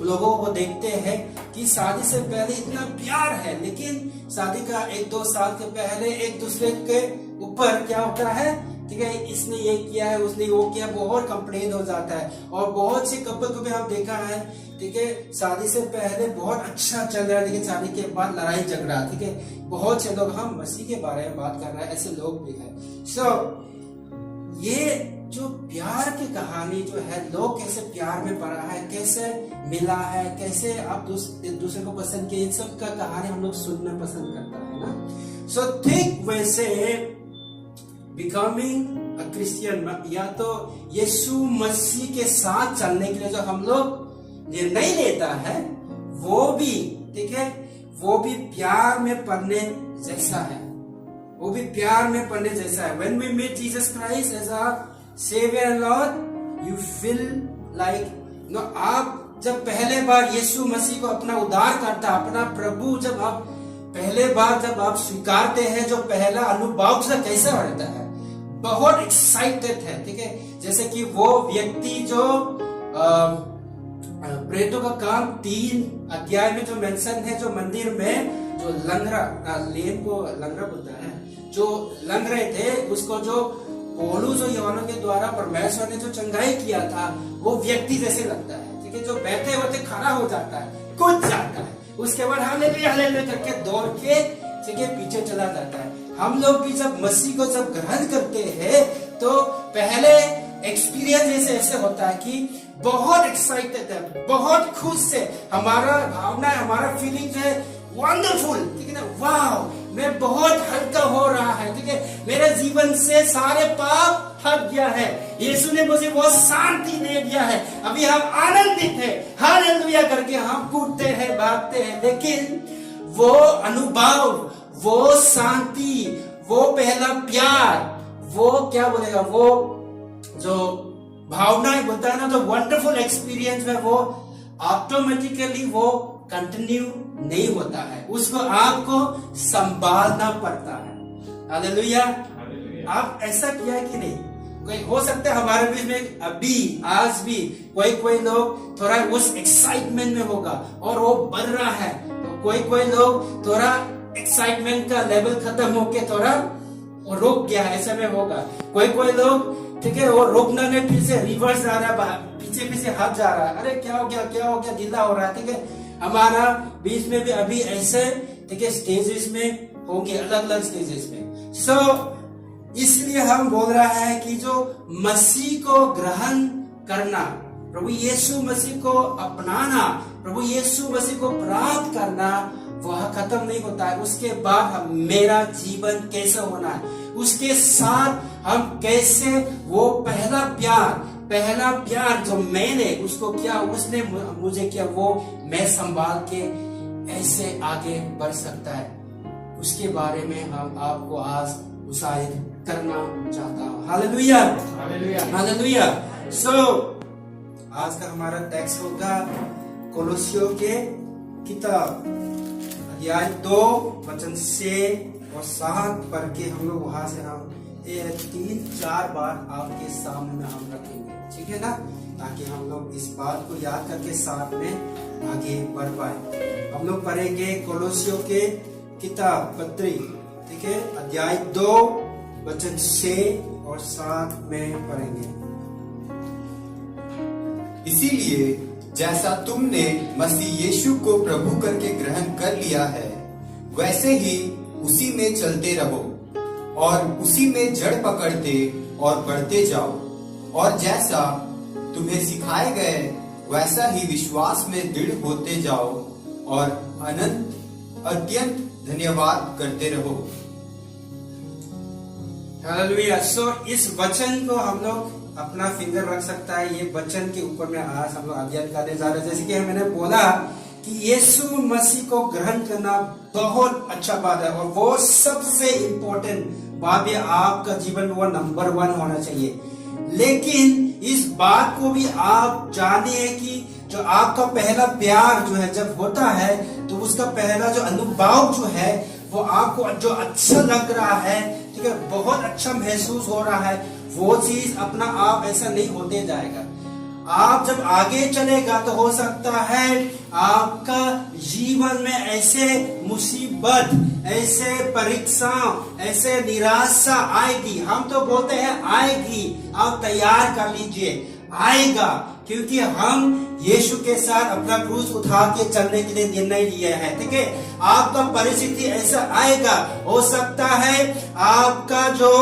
लोगों को देखते हैं कि शादी से पहले इतना प्यार है, लेकिन शादी का 1-2 साल के पहले एक दूसरे के ऊपर क्या होता है, ठीक है, इसने ये किया है, उसने वो किया, बहुत कंप्लेन हो जाता है। और बहुत से कपल को भी हम देखा है, ठीक है, शादी से पहले बहुत अच्छा चल रहा है, लेकिन शादी के बाद लड़ाई झगड़ा। ठीक है, बहुत से लोग, हम मसीह के बारे में बात कर रहे हैं, ऐसे लोग भी हैं। सो ये जो प्यार की कहानी जो है, लोग कैसे प्यार में पड़ा है, कैसे मिला है, कैसे आप दूसरे को पसंद किए, इन सब का कहानी हम लोग सुनना पसंद करता है ना। सो ठीक वैसे बिकमिंग अ क्रिश्चियन, या तो यीशु मसीह के साथ चलने के लिए जो हम लोग निर्णय लेता है वो भी, ठीक है, वो भी प्यार में पड़ने जैसा है, वो भी प्यार में पड़ने जैसा है। When we meet Jesus Christ as our Savior and Lord, you feel like, आप जब पहले बार यीशु मसीह को अपना उद्धारकर्ता, अपना प्रभु जब आप पहले बार जब आप स्वीकारते हैं, जो पहला अनुभव से कैसा रहता है, बहुत एक्साइटेड है, ठीक है। जैसे कि वो व्यक्ति जो प्रेतों का काम 3 अध्याय में जो मेंशन है, जो मंदिर में जो लंगड़ा, लेम को लंगड़ा बोलता है, जो लंग रहे थे, उसको जो पौलुस जो यूहन्ना के द्वारा परमेश्वर ने जो चंगाई किया था, वो व्यक्ति जैसे लगता है, ठीक है। जो बैठे होते खड़ा हो जाता है, कूद जाता है, उसके बाद हालेलुया हालेलुया करके दौड़ के, ठीक है, पीछे चला जाता है। हम लोग भी जब मसीह को जब ग्रहण करते हैं तो पहले एक्सपीरियंस ऐसे होता है कि बहुत एक्साइटेड है, बहुत खुश से, हमारा भावना, हमारा फीलिंग है वंडरफुल, ठीक है ना, वाह मैं बहुत हल्का हो रहा है, ठीक है, मेरे जीवन से सारे पाप हट गया है, यीशु ने मुझे बहुत शांति दे दिया है, अभी हम आनंदित है, हालेलुया करके हम कूदते हैं, भागते हैं। लेकिन वो अनुभव, वो शांति, वो पहला प्यार, वो क्या बोलेगा, वो जो भावनाएं बोलता है ना, जो वंडरफुल एक्सपीरियंस है, वो ऑटोमेटिकली वो कंटिन्यू नहीं होता है, उसको आपको संभालना पड़ता है। हालेलुया। आप ऐसा किया है कि नहीं? कोई हो सकता है हमारे बीच में अभी आज भी कोई लोग थोड़ा उस एक्साइटमेंट में होगा और वो बढ़ रहा है, तो कोई लोग थोड़ा एक्साइटमेंट का लेवल खत्म होके थोड़ा वो रुक गया है, ऐसा में होगा। कोई लोग, ठीक है, वो रुकना नहीं, फिर से रिवर्स जा रहा है, पीछे हट जा रहा है, अरे क्या हो गया, ढीला हो रहा है, ठीक है। हमारा बीच में भी अभी ऐसे, ठीक है, स्टेजेस में होंगे, अलग अलग स्टेजेस में। सो इसलिए हम बोल रहा है कि जो मसीह को ग्रहण करना, प्रभु यीशु मसीह को अपनाना, प्रभु यीशु मसीह को प्राप्त करना, वह खत्म नहीं होता है। उसके बाद मेरा जीवन कैसे होना है, उसके साथ हम कैसे वो पहला प्यार जो मैंने उसको किया, उसने मुझे किया, वो मैं संभाल के ऐसे आगे बढ़ सकता है, उसके बारे में हम आपको आज उत्साहित करना चाहता हूँ। Hallelujah hallelujah hallelujah. सो आज का हमारा टेक्स्ट होगा कोलोसियों के किताब अध्याय 2 वचन 6 और 7 पढ़ के हम लोग वहां से हम 3-4 बार आपके सामने में हम रखेंगे, ठीक है ना, ताकि हम लोग इस बात को याद करके साथ में आगे बढ़ पाए। हम लोग पढ़ेंगे कोलोसियों के किताब पत्री, ठीक है, अध्याय 2 वचन 6 और 7 में पढ़ेंगे। इसीलिए जैसा तुमने मसीह यीशु को प्रभु करके ग्रहण कर लिया है, वैसे ही उसी में चलते रहो और उसी में जड़ पकड़ते और बढ़ते जाओ, और जैसा तुम्हें सिखाए गए वैसा ही विश्वास में दृढ़ होते जाओ और अत्यंत धन्यवाद करते रहो। हालेलुया। सो इस वचन को हम लोग अपना फिंगर रख सकता है, ये वचन के ऊपर में आज हम लोग अध्ययन करने जा रहे हैं। जैसे कि मैंने बोला कि यीशु मसीह को ग्रहण करना बहुत अच्छा बात है, और वो सबसे इम्पोर्टेंट बात है, आपका जीवन वो नंबर 1 होना चाहिए। लेकिन इस बात को भी आप जानिए कि जो आपका पहला प्यार जो है जब होता है, तो उसका पहला जो अनुभव जो है, वो आपको जो अच्छा लग रहा है, ठीक है, बहुत अच्छा महसूस हो रहा है, वो चीज अपना आप ऐसा नहीं होते जाएगा। आप जब आगे चलेगा तो हो सकता है आपका जीवन में ऐसे मुसीबत, ऐसे परीक्षा, ऐसे निराशा आएगी। हम तो बोलते हैं आएगी, आप तैयार कर लीजिए, आएगा, क्योंकि हम यीशु के साथ अपना क्रूस उठा के चलने के लिए निर्णय लिए हैं, ठीक है। आपका परिस्थिति ऐसा आएगा, हो सकता है आपका जो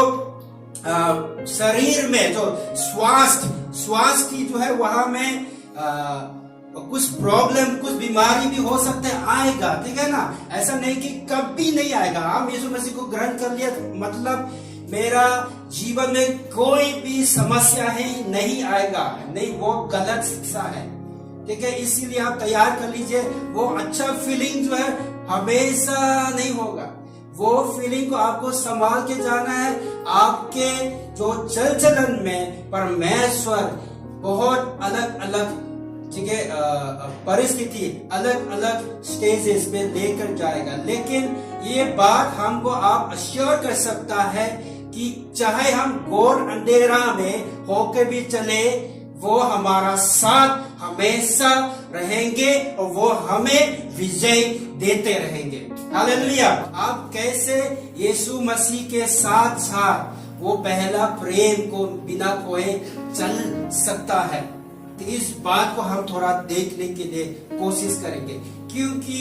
शरीर में जो स्वास्थ्य जो है वहां में कुछ प्रॉब्लम, कुछ बीमारी भी हो सकता है, आएगा, ठीक है ना। ऐसा नहीं कि कभी नहीं आएगा। आप यीशु मसीह को ग्रहण कर लिया मतलब मेरा जीवन में कोई भी समस्या ही नहीं आएगा, नहीं, वो गलत शिक्षा है, ठीक है, इसीलिए आप तैयार कर लीजिए। वो अच्छा फीलिंग जो है हमेशा नहीं होगा, वो फीलिंग को आपको संभाल के जाना है। आपके जो चल चलन में परमेश्वर बहुत अलग अलग, ठीक है, परिस्थिति अलग अलग स्टेजेस पे लेकर जाएगा। लेकिन ये बात हमको आप अश्योर कर सकता है कि चाहे हम घोर अंधेरा में होके भी चले, वो हमारा साथ हमेशा रहेंगे और वो हमें विजय देते रहेंगे। हालेलुया। आप कैसे यीशु मसीह के साथ साथ वो पहला प्रेम को बिना खोए चल सकता है, तो इस बात को हम थोड़ा देखने के लिए कोशिश करेंगे। क्योंकि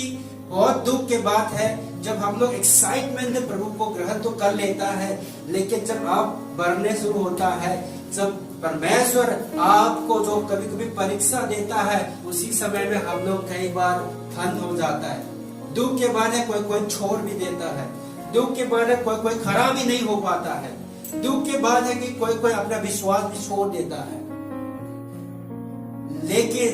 बहुत दुख की बात है जब हम लोग एक्साइटमेंट में प्रभु को ग्रहण तो कर लेता है, लेकिन जब आप बढ़ने शुरू होता है, जब परमेश्वर आपको जो कभी कभी परीक्षा देता है, उसी समय में हम लोग कई बार ठंड हो जाता है। दुख के बाद है कोई कोई छोड़ भी देता है, दुख के बाद है कोई कोई खड़ा भी नहीं हो पाता है, दुख के बाद है कि कोई कोई अपना विश्वास भी छोड़ देता है। लेकिन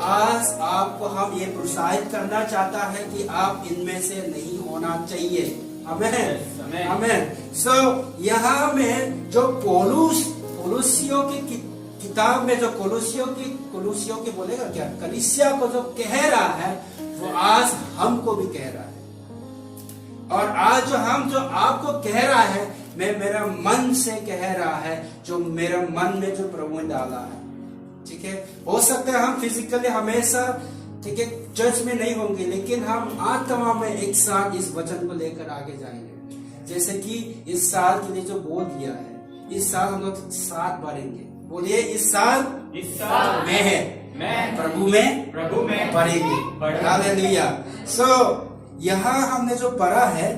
आज आपको हम ये प्रोत्साहित करना चाहता है कि आप इनमें से नहीं होना चाहिए। आमीन, आमीन। सो यहाँ में जो कोलोसियों की किताब में जो कोलोसियों की बोलेगा क्या, कलीसिया को जो कह रहा है, वो आज हमको भी कह रहा है। और आज जो आपको कह रहा है, मैं मेरा मन से कह रहा है, जो मेरा मन में जो प्रभु ने डाला है। ठीक है, हो सकता है हम फिजिकली हमेशा, ठीक है, चर्च में नहीं होंगे, लेकिन हम आत्मा में एक साथ इस वचन को लेकर आगे जाएंगे। जैसे कि इस साल के लिए जो बोल दिया है, इस साल हम लोग साथ बढ़ेंगे। बोलिए, इस साल में है, मैं प्रभु में बढ़ेंगे। हालेलुया। सो यहाँ हमने जो पढ़ा है,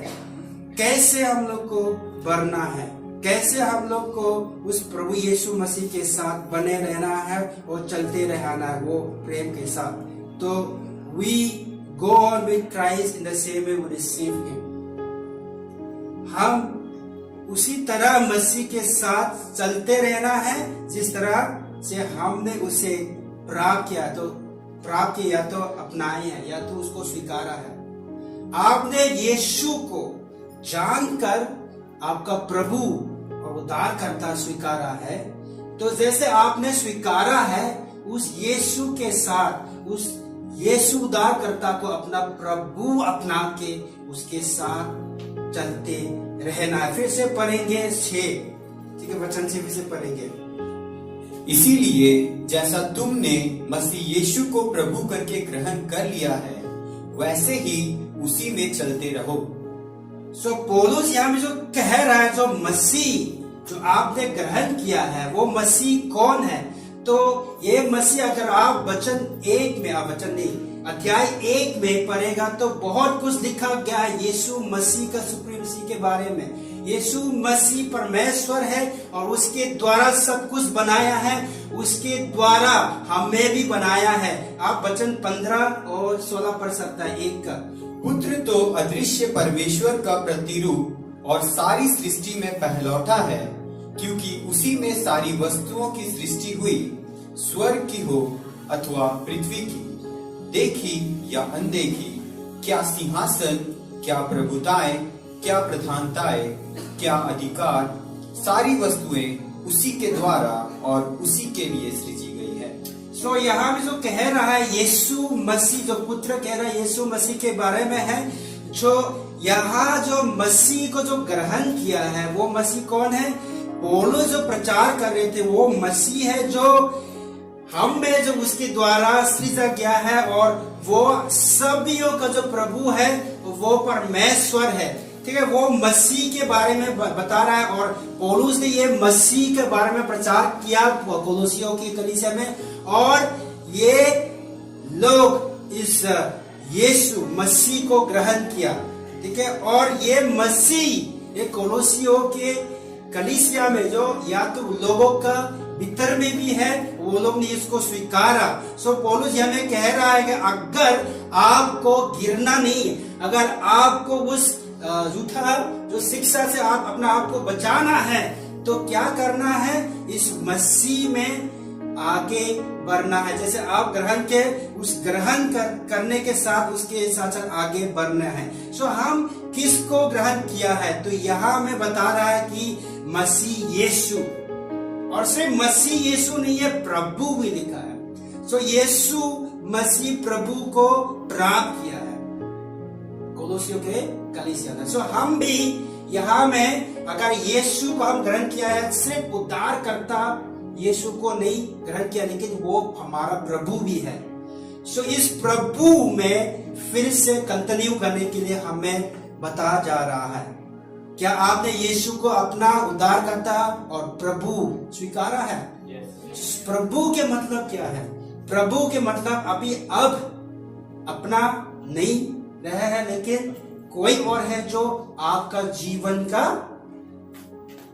कैसे हम लोग को बढ़ना है, कैसे हम लोग को उस प्रभु यीशु मसीह के साथ बने रहना है और चलते रहना है वो प्रेम के साथ। तो we go on with Christ in the same way we receive him। हम उसी तरह मसीह के साथ चलते रहना है जिस तरह से हमने उसे प्राप्त किया तो अपनाए हैं या तो उसको स्वीकारा है। आपने यीशु को जानकर आपका प्रभु और उद्धारकर्ता स्वीकारा है, तो जैसे आपने स्वीकारा है, उस यीशु के साथ उस यीशु उद्धारकर्ता को अपना प्रभु अपना के उसके साथ चलते रहना है। फिर से पढ़ेंगे 6, ठीक है, वचन से फिर से पढ़ेंगे। इसीलिए जैसा तुमने मसीह यीशु को प्रभु करके ग्रहण कर लिया है, वैसे ही उसी में चलते रहो। सो पौलुस यहाँ में जो कह रहा है, जो मसीह जो आपने ग्रहण किया है, वो मसीह कौन है? तो ये मसीह, अगर आप अध्याय 1 में पढ़ेगा तो बहुत कुछ लिखा गया है यीशु मसीह का सुप्रीमेसी के बारे में। यीशु मसीह परमेश्वर है और उसके द्वारा सब कुछ बनाया है, उसके द्वारा हमें भी बनाया है। आप वचन 15 और 16 पढ़ सकता है 1 का। पुत्र तो अदृश्य परमेश्वर का प्रतिरूप और सारी सृष्टि में पहलौठा है, क्योंकि उसी में सारी वस्तुओं की सृष्टि हुई, स्वर्ग की हो अथवा पृथ्वी की, देखी या अनदेखी, क्या सिंहासन, क्या प्रभुताएं, क्या प्रधानताएं, क्या अधिकार, सारी वस्तुएं उसी के द्वारा और उसी के लिए सृजी गई है। सो यहाँ भी जो कह रहा है यीशु मसीह, जो पुत्र कह रहा है यीशु मसीह के बारे में है, जो यहाँ जो मसीह को जो ग्रहण किया है, वो मसीह कौन है? पौलुस जो प्रचार कर रहे थे, वो मसीह है जो हम में जो उसके द्वारा सृजा गया है, और वो सभियों का जो प्रभु है वो परमेश्वर है। ठीक है, वो मसीह के बारे में बता रहा है, और पौलुस ने ये मसीह के बारे में प्रचार किया कोलोसियों की कलीसिया में, और ये लोग इस यीशु मसीह को ग्रहण किया। ठीक है, और ये मसीह, ये कोलोसियों के कलीसिया में जो या तो लोगों का भीतर में भी है, वो लोग ने इसको स्वीकारा। सो पौलुस हमें कह रहा है कि अगर आपको गिरना नहीं, अगर आपको उस झूठा जो शिक्षा से आप अपना आप को बचाना है, तो क्या करना है? इस मसीह में आगे बढ़ना है। जैसे आप ग्रहण के उस ग्रहण करने के साथ उसके साथ साथ आगे बढ़ना है। सो हम किसको ग्रहण किया है? तो यहाँ में बता रहा है कि मसीह यीशु, और सिर्फ मसीह यीशु नहीं है, प्रभु भी लिखा है। सो यीशु मसीह प्रभु को प्राप्त किया है कोलोसियों के कलीसिया ने। सो हम भी यहाँ में अगर यीशु को हम ग्रहण किया है, सिर्फ उद्धार करता यीशु को नहीं ग्रहण किया, लेकिन वो हमारा प्रभु भी है। सो इस प्रभु में फिर से कंटिन्यू करने के लिए हमें बताया जा रहा है। क्या आपने यीशु को अपना उद्धारकर्ता और प्रभु स्वीकारा है? प्रभु के मतलब क्या है? प्रभु के मतलब अभी अब अपना नहीं रहे है, लेकिन कोई और है जो आपका जीवन का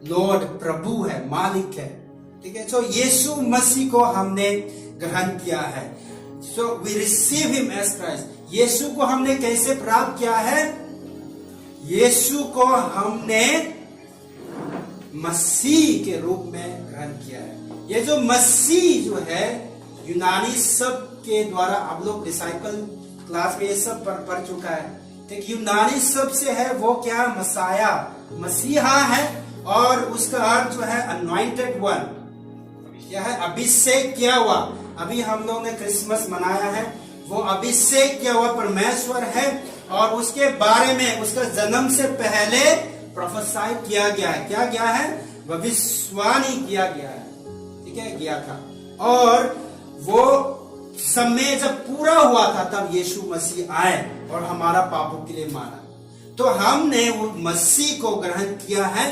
लॉर्ड, प्रभु है, मालिक है। ठीक है, सो यीशु मसीह को हमने ग्रहण किया है। So we receive him as Christ. Yeshu को हमने कैसे प्राप्त किया है? यीशु को हमने मसीह के रूप में ग्रहण किया है। ये जो मसीह जो है यूनानी शब्द के द्वारा, आप लोग डिसाइपल क्लास में ये सब पढ़ चुका है। ठीक, यूनानी शब्द से है वो क्या? मसाया, मसीहा है, और उसका अर्थ जो है अनॉइंटेड वन, क्या है? अभिषेक किया हुआ। अभी हम लोग ने क्रिसमस मनाया है, वो अभिषेक किया हुआ परमेश्वर है, और उसके बारे में उसका जन्म से पहले प्रोफेसाई किया गया है। क्या गया है? भविष्यवाणी किया गया है। ठीक है, किया था, और वो समय जब पूरा हुआ था तब यीशु मसीह आए और हमारा पापों के लिए मारा। तो हमने वो मसीह को ग्रहण किया है।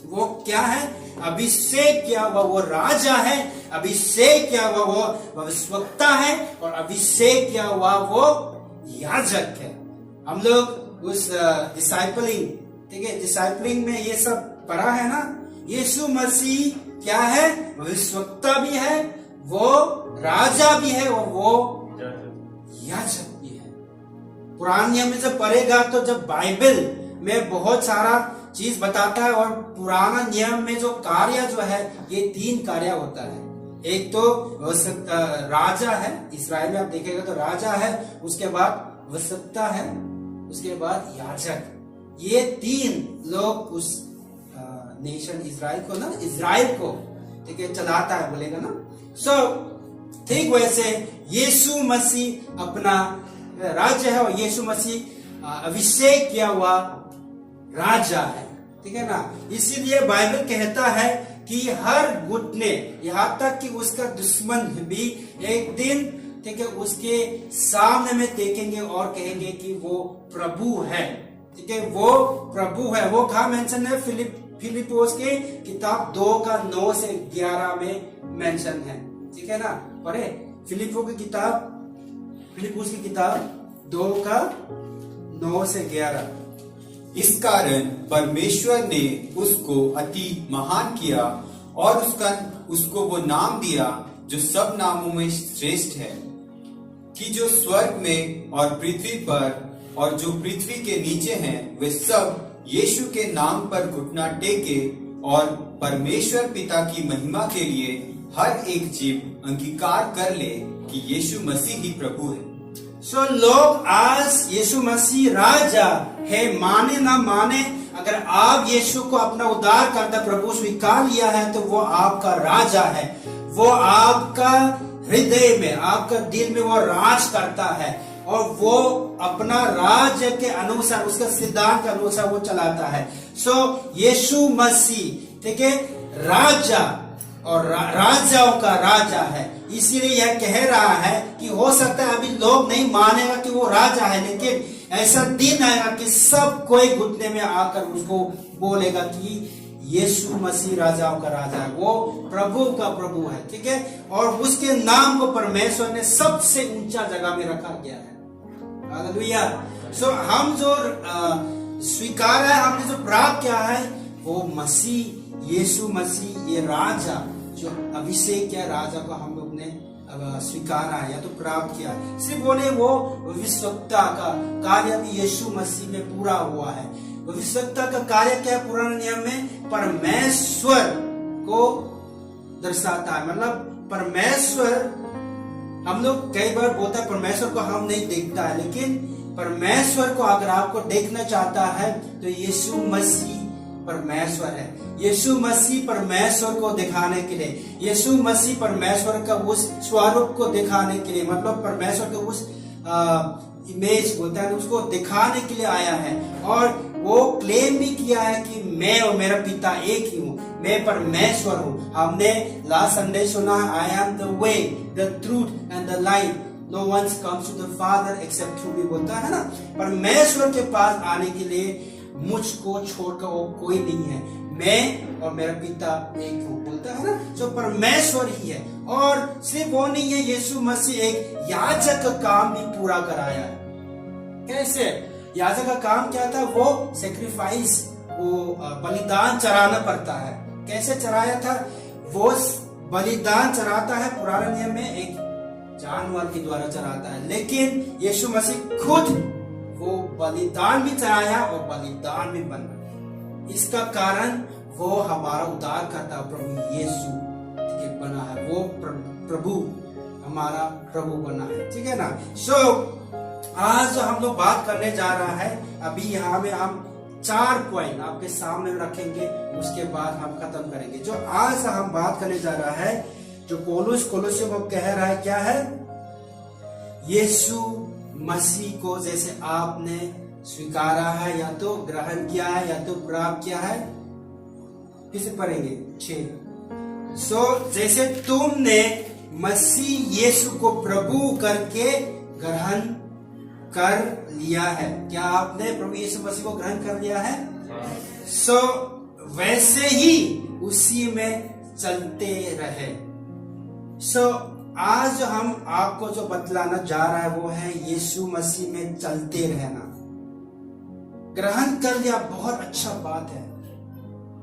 वो क्या है? अभिषेक किया हुआ वो राजा है, अभिषेक किया हुआ वो भविष्यवक्ता है, और अभिषेक किया हुआ वो याजक है। हम लोग उस डिसाइपलिंग, ठीक है, डिसाइपलिंग में ये सब पढ़ा है ना। यीशु मसीह क्या है? भविष्यवक्ता भी है, वो राजा भी है, और वो याजक भी है। पुराने नियम में जब पढ़ेगा तो जब बाइबल में बहुत सारा चीज बताता है, और पुराना नियम में जो कार्य जो है ये 3 कार्य होता है। एक तो राजा है, इस्राएल में आप देखेगा तो राजा है, उसके बाद वसत्ता है, उसके बाद याजक। ये 3 लोग उस नेशन इजराइल को ना, इजराइल को ठीक है चलाता है, बोलेगा ना। सो ठीक वैसे यीशु मसीह अपना राज्य है, और यीशु मसीह अभिषेक किया हुआ राजा है। ठीक है ना। इसीलिए बाइबल कहता है कि हर घुटने, यहाँ तक कि उसका दुश्मन भी एक दिन ठीक है उसके सामने में देखेंगे और कहेंगे कि वो प्रभु है। ठीक है, वो प्रभु है। वो कहा मेंशन है? फिलिपोस के किताब 2:9 से 11 में मेंशन है। ठीक है ना, पढ़े फिलिपोस की किताब 2:9 से 11। इस कारण परमेश्वर ने उसको अति महान किया और उसको वो नाम दिया जो सब नामों में श्रेष्ठ है, कि जो स्वर्ग में और पृथ्वी पर और जो पृथ्वी के नीचे हैं वे सब यीशु के नाम पर घुटना टेके और परमेश्वर पिता की महिमा के लिए हर एक जीव अंगीकार कर ले कि यीशु मसीह ही प्रभु है। सो लोग आज यीशु मसीह राजा है, माने ना माने, अगर आप यीशु को अपना उद्धार करता प्रभु स्वीकार लिया है तो वो आपका राजा है। वो आपका हृदय में, आपका दिल में वो राज करता है, और वो अपना राज्य के अनुसार, उसका सिद्धांत के अनुसार वो चलाता है। सो यीशु मसीह ठीक है राजा और राजाओं का राजा है। इसीलिए यह कह रहा है कि हो सकता है अभी लोग नहीं मानेगा कि वो राजा है, लेकिन ऐसा दिन आएगा कि सब कोई घुटने में आकर उसको बोलेगा कि यीशु मसीह राजाओं का राजा है, वो प्रभु का प्रभु है। ठीक है, और उसके नाम को परमेश्वर ने सबसे ऊंचा जगह में रखा गया है। हालेलुया। सो हम जो स्वीकार है, हमने जो प्राप्त किया है, वो मसीह यीशु मसीह ये राजा जो अभिषेक किया राजा को हम लोग ने स्वीकारा है या तो प्राप्त किया। सिर्फ वो भविष्यवक्ता का कार्य भी यीशु मसीह में पूरा हुआ है। भविष्यवक्ता का कार्य क्या है? पुराने नियम में परमेश्वर को दर्शाता है, मतलब परमेश्वर, हम लोग कई बार बोलते हैं परमेश्वर को हम नहीं देखता है, लेकिन परमेश्वर को अगर आपको देखना चाहता है तो यीशु मसीह परमेश्वर है। यीशु मसीह परमेश्वर को दिखाने के लिए, यीशु मसीह परमेश्वर का उस स्वरूप को दिखाने के लिए, मतलब परमेश्वर का उस इमेज होता है उसको दिखाने के लिए आया है। और वो क्लेम भी किया है कि मैं और मेरा पिता एक ही हूँ, मैं परमेश्वर हूँ। हमने लास्ट संडे सुना, I am the way, the truth and the life, no one comes to the father except through me, बोलता है ना। परमेश्वर के पास आने के लिए मुझको छोड़कर वो कोई नहीं है, मैं और मेरा पिता एक हूँ, बोलता है ना। जो परमेश्वर ही है। और सिर्फ वो नहीं है, यीशु मसीह एक याजक का काम भी पूरा कराया है। कैसे? याजक का काम क्या था? वो सेक्रीफाइस, वो बलिदान चढ़ाना पड़ता है। कैसे चढ़ाया था? वो बलिदान चढ़ाता है पुराने नियम में एक जानवर के द्वारा चढ़ाता है, लेकिन यीशु मसीह खुद वो बलिदान भी चढ़ाया और बलिदान भी बना। इसका कारण वो हमारा उद्धार करता प्रभु यीशु बना है, वो प्रभु हमारा प्रभु बना है, ठीक है ना। आज जो हम लोग बात करने जा रहा है, अभी यहाँ में हम 4 पॉइंट आपके सामने रखेंगे, उसके बाद हम खत्म करेंगे। जो आज हम बात करने जा रहा है, जो पौलुस कोलोसियों को कह रहा है, क्या है? यीशु मसीह को जैसे आपने स्वीकारा है, या तो ग्रहण किया है, या तो प्राप्त किया है। किसे पढ़ेंगे? 6। जैसे तुमने मसीह यीशु को प्रभु करके ग्रहण कर लिया है। क्या आपने प्रभु यीशु मसीह को ग्रहण कर लिया है? वैसे ही उसी में चलते रहे। आज जो हम आपको जो बतलाना जा रहा है वो है यीशु मसीह में चलते रहना। ग्रहण कर लिया, बहुत अच्छा बात है,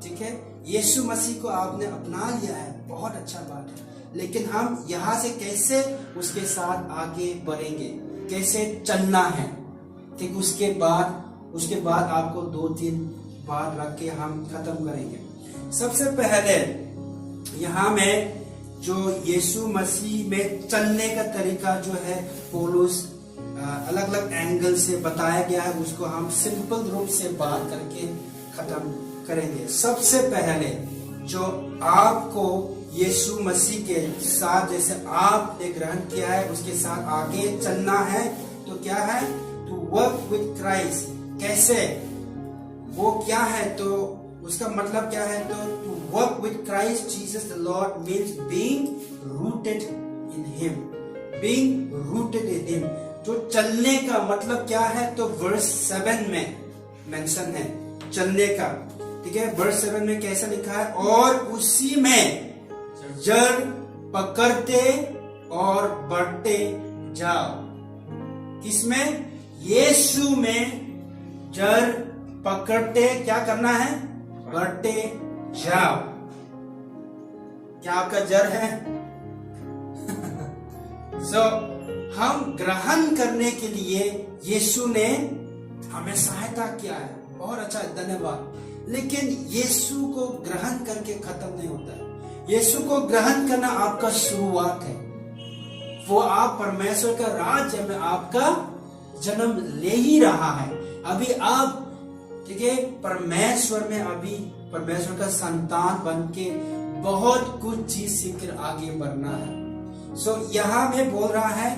ठीक है। यीशु मसीह को आपने अपना लिया है, बहुत अच्छा बात है, लेकिन हम यहाँ से कैसे उसके साथ आगे बढ़ेंगे, कैसे चलना है, ठीक। उसके बाद आपको 2-3 बात रख के हम खत्म करेंगे। सबसे पहले यहाँ में जो यीशु मसीह में चलने का तरीका जो है पौलुस अलग अलग एंगल से बताया गया है, उसको हम सिंपल रूप से बात करके खत्म करेंगे। सबसे पहले जो आपको यीशु मसीह के साथ जैसे आपने ग्रहण किया है उसके साथ आगे चलना है, तो क्या है? To work with Christ. कैसे? वो क्या है? तो उसका मतलब क्या है? तो to work with Christ Jesus the Lord means being rooted in him, being rooted in him. जो चलने का मतलब क्या है? तो वर्स 7 में मेंशन है चलने का, ठीक है। वर्स 7 में कैसा लिखा है? और उसी में जड़ पकड़ते और बढ़ते जाओ। किसमें? यीशु में जड़ पकड़ते क्या करना है? बढ़ते जाओ। क्या आपका जड़ है? हम ग्रहण करने के लिए यीशु ने हमें सहायता किया है, बहुत अच्छा, धन्यवाद। लेकिन यीशु को ग्रहण करके खत्म नहीं होता है। यीशु को ग्रहण करना आपका शुरुआत है। वो आप परमेश्वर का राज्य में आपका जन्म ले ही रहा है। अभी आप, ठीक है, परमेश्वर में अभी परमेश्वर का संतान बन के बहुत कुछ चीज सीखकर आगे बढ़ना है। यहाँ में बोल रहा है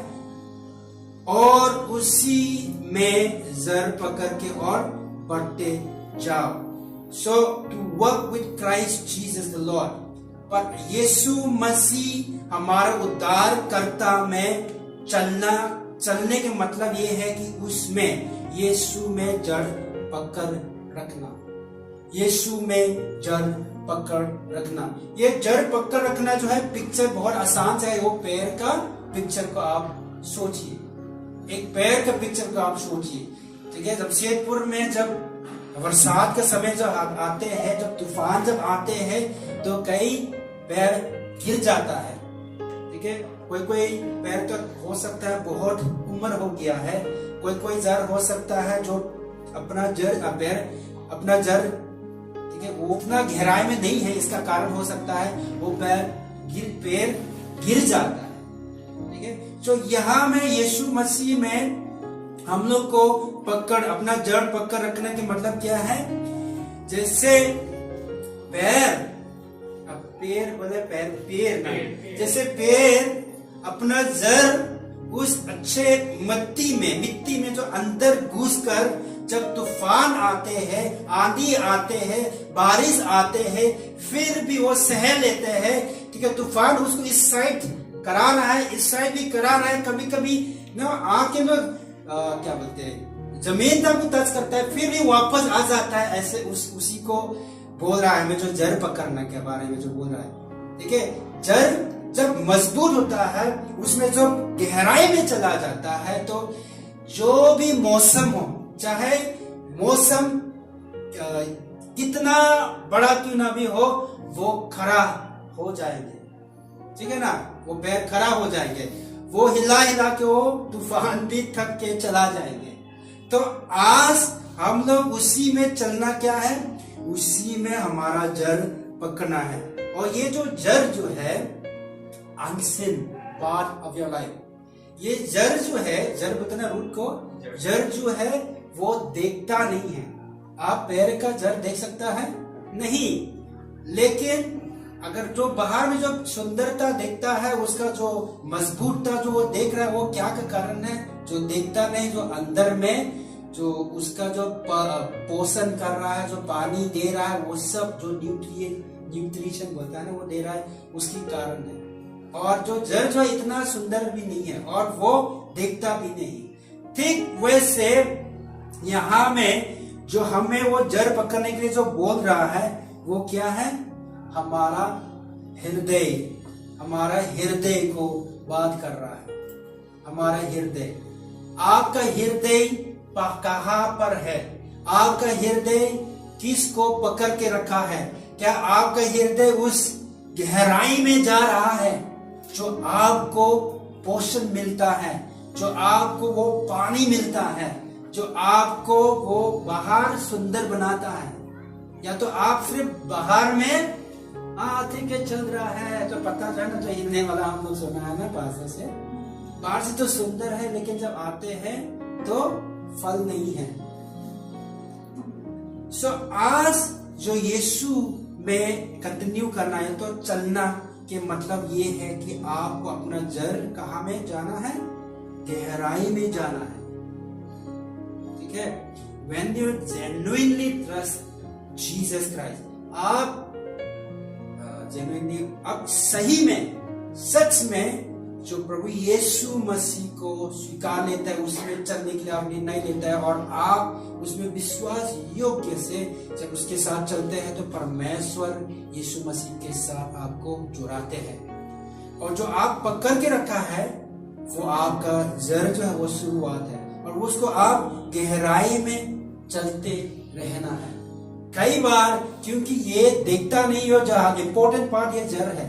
और उसी में जड़ पकड़ के और बढ़ते जाओ। To work with Christ Jesus the Lord. पर यीशु मसीह हमारा उद्धार कर्ता में चलने के मतलब ये है कि उसमें यीशु में जड़ पकड़ रखना, यीशु में जड़ पकड़ रखना। ये जड़ पकड़ रखना जो है पिक्चर बहुत आसान है। वो पैर का पिक्चर को आप सोचिए, एक पैर का पिक्चर को आप सोचिए, ठीक है। जमशेदपुर में जब बरसात का समय जब आते हैं, जब तूफान जब आते हैं, तो कई पैर गिर जाता है, ठीक है। कोई पैर तो हो सकता है बहुत उम्र हो गया है, कोई जड़ हो सकता है जो अपना जड़, ठीक है, वो उतना गहराई में नहीं है, इसका कारण हो सकता है वो पैर गिर जाता है। ठीक है, तो यहाँ में यीशु मसीह में हम लोग को पकड़, अपना जड़ पकड़ रखने के मतलब क्या है? जैसे पैर, अब पैर बोले पैर नहीं, जैसे पैर अपना जड़ उस अच्छे मिट्टी में जो अंदर घुसकर जब तूफान आते हैं, आंधी आते हैं, बारिश आते हैं, फिर भी वो सह लेते हैं। ठीक है, तूफान उसको इस साइड करा रहा है, इस साइड भी करा रहा है, कभी कभी ना आके में क्या बोलते हैं, जमीन तक भी टच करता है, फिर भी वापस आ जाता है। ऐसे उसी को बोल रहा है हमें, जो जड़ पकड़ने के बारे में जो बोल रहा है। ठीक है, जड़ जब मजबूत होता है, उसमें जो गहराई में चला जाता है, तो जो भी मौसम हो, चाहे मौसम कितना बड़ा क्यों ना भी हो, वो खड़ा हो जाएंगे। ठीक है ना, वो पैर खड़ा हो जाएंगे, वो हिला हिला के वो तूफान भी थक के चला जाएंगे। तो आज हम लोग उसी में चलना क्या है? उसी में हमारा जड़ पकड़ना है। और ये जो जड़ जो है, unseen part of your life, ये जड़ जो है, जड़ बताना रूट को, जड़ जो है वो देखता नहीं है। आप पैर का जड़ देख सकता है? नहीं। लेकिन अगर जो बाहर में जो सुंदरता देखता है, उसका जो मजबूतता जो वो देख रहा है, वो क्या का कारण है? जो देखता नहीं, जो अंदर में जो उसका जो पोषण कर रहा है, जो पानी दे रहा है, वो सब जो न्यूट्रिशन बोलता है ना, वो दे रहा है, उसकी कारण है। और जो जड़ जो इतना सुंदर भी नहीं है और वो देखता भी नहीं। ठीक वैसे यहाँ में जो हमें वो जड़ पकड़ने के लिए जो बोल रहा है, वो क्या है? हमारा हृदय, हमारा हृदय को बात कर रहा है। हमारा हृदय, आपका हृदय कहाँ पर है? आपका हृदय किसको पकड़ के रखा है? क्या आपका हृदय उस गहराई में जा रहा है जो आपको पोषण मिलता है, जो आपको वो पानी मिलता है, जो आपको वो बाहर सुंदर बनाता है? या तो आप सिर्फ बाहर में ठीक है चल रहा है, तो पता है ना, जो हिलने वाला हम लोग सुना है ना बाहर से तो सुंदर है, लेकिन जब आते हैं तो फल नहीं है। आज जो यीशु में कंटिन्यू करना है, तो चलना के मतलब ये है कि आपको अपना जड़ कहाँ में जाना है? गहराई में जाना है। ठीक है, when you genuinely trust Jesus Christ, आप जेन्युइनली, अब सही में, सच में जो प्रभु यीशु मसीह को स्वीकार लेता है, उसमें चलने के लिए आप निर्णय लेता है, और आप उसमें विश्वास योग्य से जब उसके साथ चलते हैं, तो परमेश्वर यीशु मसीह के साथ आपको जुड़ाते हैं। और जो आप पकड़ के रखा है, वो आपका जड़ जो है, वो शुरुआत है, और उसको आप गहराई में चलते रहना है। कई बार क्योंकि ये देखता नहीं हो, जहाँ इम्पोर्टेंट पार्ट ये जड़ है,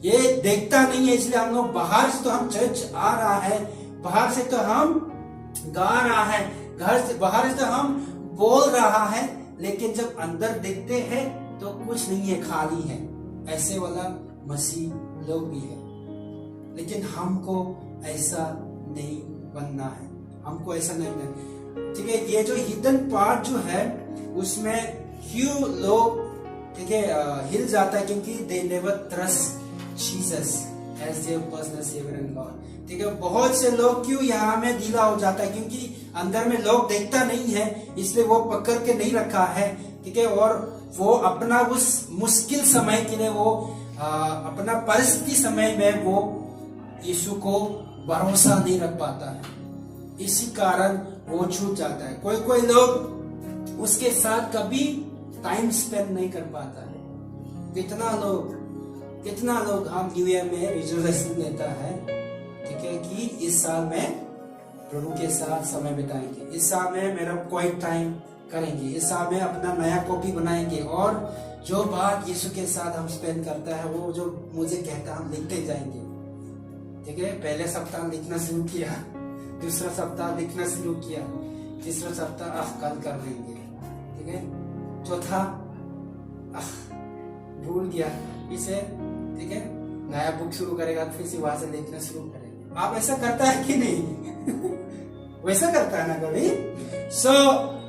ये देखता नहीं है, इसलिए हम लोग बाहर से तो हम चर्च आ रहा है, बाहर से तो हम गा रहा है, घर से बाहर से तो हम बोल रहा है, लेकिन जब अंदर देखते हैं तो कुछ नहीं है, खाली है। ऐसे वाला मसीह लोग भी है, लेकिन हमको ऐसा नहीं बनना है, हमको ऐसा नहीं बनना। ठीक है, ये जो हिडन पार्ट जो है, उसमें क्यों लोग ठीक है हिल जाता है? क्योंकि they never trust Jesus as their personal saviour and Lord. ठीक है, बहुत से लोग क्यों यहाँ में ढीला हो जाता है? क्योंकि अंदर में लोग देखता नहीं है, इसलिए वो पकड़ के नहीं रखा है। ठीक है, और वो अपना उस मुश्किल समय के लिए, वो अपना परिस्थिति समय में वो यीशु को भरोसा नहीं रख पाता है, इसी कारण वो छूट जाता है। कोई लोग उसके साथ कभी टाइम स्पेंड नहीं कर पाता है। कितना लोग हम न्यू ईयर में रिजोल्यूशन लेता है, ठीक है, कि इस साल में प्रभु के साथ समय बिताएंगे, इस साल में मेरा क्वाइट टाइम करेंगे, इस साल में अपना नया कॉपी बनाएंगे, और जो बात यीशु के साथ हम स्पेंड करता है, वो जो मुझे कहता है, हम लिखते जाएंगे। ठीक है, पहले सप्ताह लिखना शुरू किया, दूसरा सप्ताह लिखना शुरू किया, तीसरा सप्ताह कल कर लेंगे। ठीक है, चौथा भूल गया इसे। ठीक है, नया बुक शुरू करेगा तो फिर से वहां से देखना शुरू करेगा। आप ऐसा करता है कि नहीं? वैसा करता है ना कभी। सो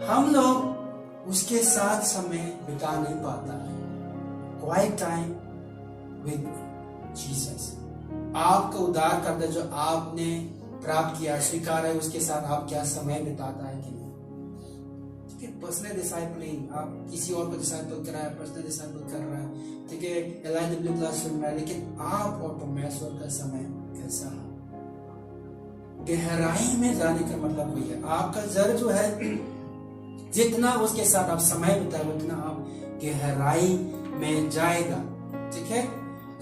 हम लोग उसके साथ समय बिता नहीं पाता है। क्वाइट टाइम विद जीसस, आपका उद्धार करता जो आपने प्राप्त किया, स्वीकार है, उसके साथ आप क्या समय बिताता है कि नहीं? ठीक है, पर्सनल डिसाइपलिंग, आप किसी और को डिसाइपल कर रहा है, पर्सनल डिसाइपल कर रहा है, ठीक है, एलाइडब्ल्यू क्लास सुन रहा है, लेकिन आप और परमेश्वर का समय कैसा है? गहराई में जाने का मतलब वही है। आपका जर जो है, जितना उसके साथ आप समय बिताए उतना आप गहराई में जाएगा। ठीक है,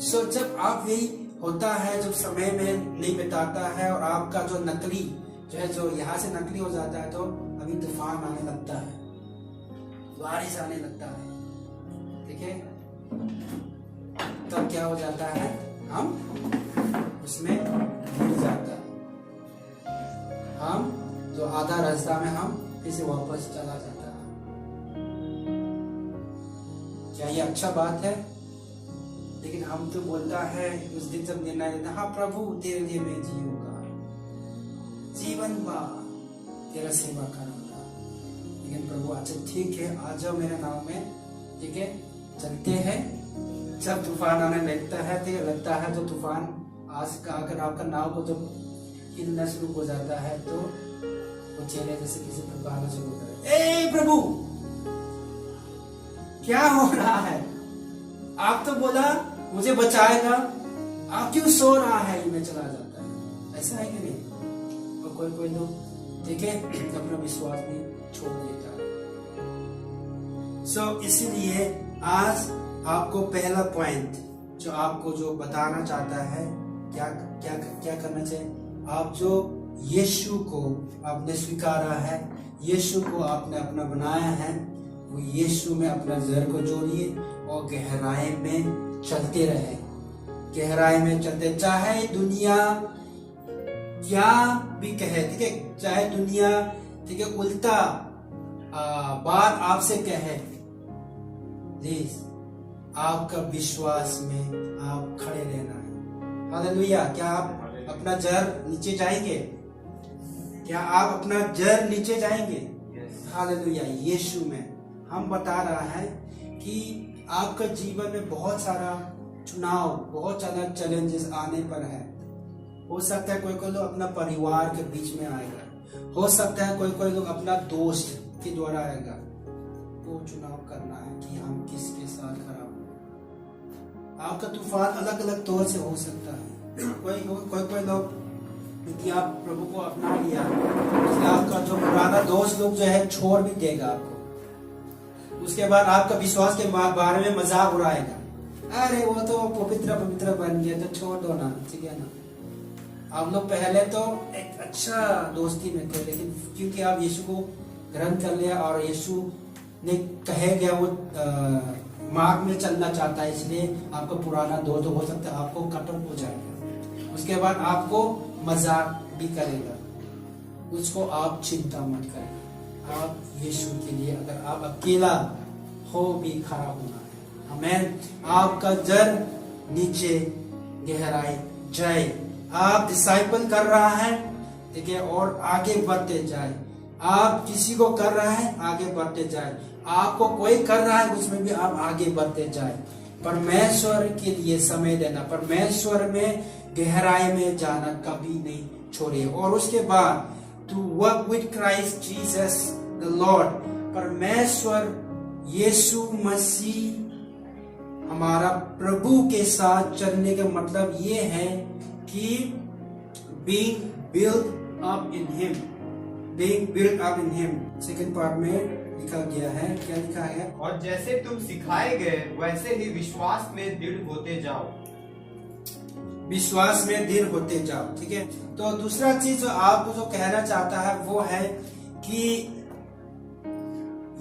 सो जब आप यही होता है, जब समय में नहीं बिताता है और आपका जो नकली जो है, जो यहाँ से नकली हो जाता है, तो अभी तूफान आने लगता है, बारिश आने लगता है, ठीक है, तब क्या हो जाता है, हम उसमें गिर जाता है, हम जो आधा रास्ता में हम फिर से वापस चला जाता है। क्या ये अच्छा बात है? लेकिन हम तो बोलता है उस दिन जब निर्णय लेता, हाँ प्रभु तेरे लिए मैं जीऊंगा, जीवन भर तेरा सेवा करूंगा। लेकिन प्रभु अच्छा ठीक है, आ जाओ मेरे नाम में, ठीक है, चलते हैं। जब तूफान आने लगता है, ठीक है, लगता है तो तूफान आज का अगर आपका नाव को जब हिलना शुरू हो जाता है, तो वो चेहरे जैसे किसी पुकारना शुरू करे, ए प्रभु क्या हो रहा है? आप तो बोला मुझे बचाएगा, आप क्यों सो रहा है? में चला जाता है, ऐसा है कि नहीं? और कोई कोई लोग ठीक है अपना विश्वास भी छोड़ देता है। सो इसीलिए आज आपको पहला पॉइंट जो आपको जो बताना चाहता है, क्या क्या क्या करना चाहिए? आप जो यीशु को आपने स्वीकारा है, यीशु को आपने अपना बनाया है, वो यीशु में अपना जर को जोड़िए और गहराई में चलते रहे, गहराई में चलते, चाहे दुनिया क्या भी कहे, ठीक है, चाहे दुनिया ठीक है उल्टा बात आपसे कहे, प्लीज आपका विश्वास में आप खड़े रहना है। हालेलुया। क्या आप अपना जर नीचे जाएंगे? क्या आप अपना जर नीचे जाएंगे? हालेलुया। यीशु में हम बता रहा है कि आपका जीवन में बहुत सारा चुनाव, बहुत सारा चैलेंजेस आने पर है। हो सकता है कोई कोई लोग अपना परिवार के बीच में आएगा, हो सकता है कोई कोई लोग अपना दोस्त के द्वारा आएगा। वो चुनाव करना है कि हम किसके साथ खड़ा हो। आपका तूफान अलग अलग तौर से हो सकता है। कोई लोग क्योंकि आप प्रभु को अपना लिया, इसलिए आपका जो पुराना दोस्त लोग जो है छोड़ भी देगा आपको। उसके बाद आपका विश्वास के बारे में मजाक उड़ाएगा, अरे वो तो पवित्र पवित्र बन गया, तो छोड़ दो ना, ठीक है ना। आप लोग पहले तो एक अच्छा दोस्ती में थे, लेकिन क्योंकि आप यीशु को ग्रहण कर लिया और यीशु ने कहे गया वो मार्ग में चलना चाहता है, इसलिए आपका पुराना दोस्त हो सकता है आपको कट ऑफ हो जाएगा। उसके बाद आपको मजाक भी करेगा, उसको आप चिंता मत करें। आप यीशु के लिए अगर आप अकेला हो भी खड़ा होना है, हमें आपका जर नीचे गहराई जाए। आप डिसाइपल कर रहा है, ठीक है, और आगे बढ़ते जाए। आप किसी को कर रहा है, आगे बढ़ते जाए। आपको कोई कर रहा है, उसमें भी आप आगे बढ़ते जाए। परमेश्वर के लिए समय देना, परमेश्वर में गहराई में जाना कभी नहीं छोड़िए। और उसके बाद to work with Christ Jesus the Lord, परमेश्वर यीशु मसीह हमारा प्रभु के साथ चलने का मतलब ये है कि being built up in him, being built up in him। Second part में लिखा गया है, क्या लिखा है? और जैसे तुम सिखाए गए वैसे ही विश्वास में दृढ़ होते जाओ। विश्वास में दृढ़ होते जाओ, ठीक है। तो दूसरा चीज जो आपको जो कहना चाहता है वो है कि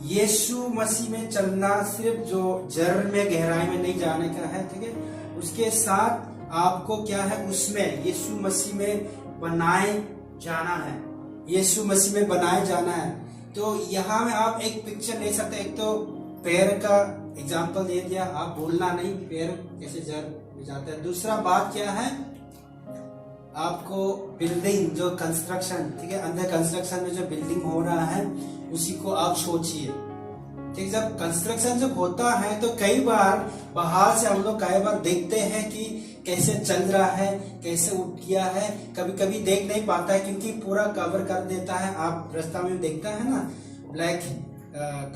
यीशु मसीह में चलना सिर्फ जो जड़ में गहराई में नहीं जाने का है, ठीक है। उसके साथ आपको क्या है, उसमें यीशु मसीह में बनाए जाना है, यीशु मसीह में बनाए जाना है। तो यहाँ में आप एक पिक्चर ले सकते हैं। एक तो पैर का एग्जाम्पल दे दिया, आप भूलना नहीं पैर कैसे जड़ जाता है। दूसरा बात क्या है, आपको बिल्डिंग जो कंस्ट्रक्शन, ठीक है, अंदर कंस्ट्रक्शन में जो बिल्डिंग हो रहा है उसी को आप सोचिए। ठीक, जब कंस्ट्रक्शन जब होता है तो कई बार बाहर से हम लोग कई बार देखते हैं कि कैसे चल रहा है, कैसे उठ गया है। कभी कभी देख नहीं पाता है क्योंकि पूरा कवर कर देता है। आप रास्ता में देखता है ना, ब्लैक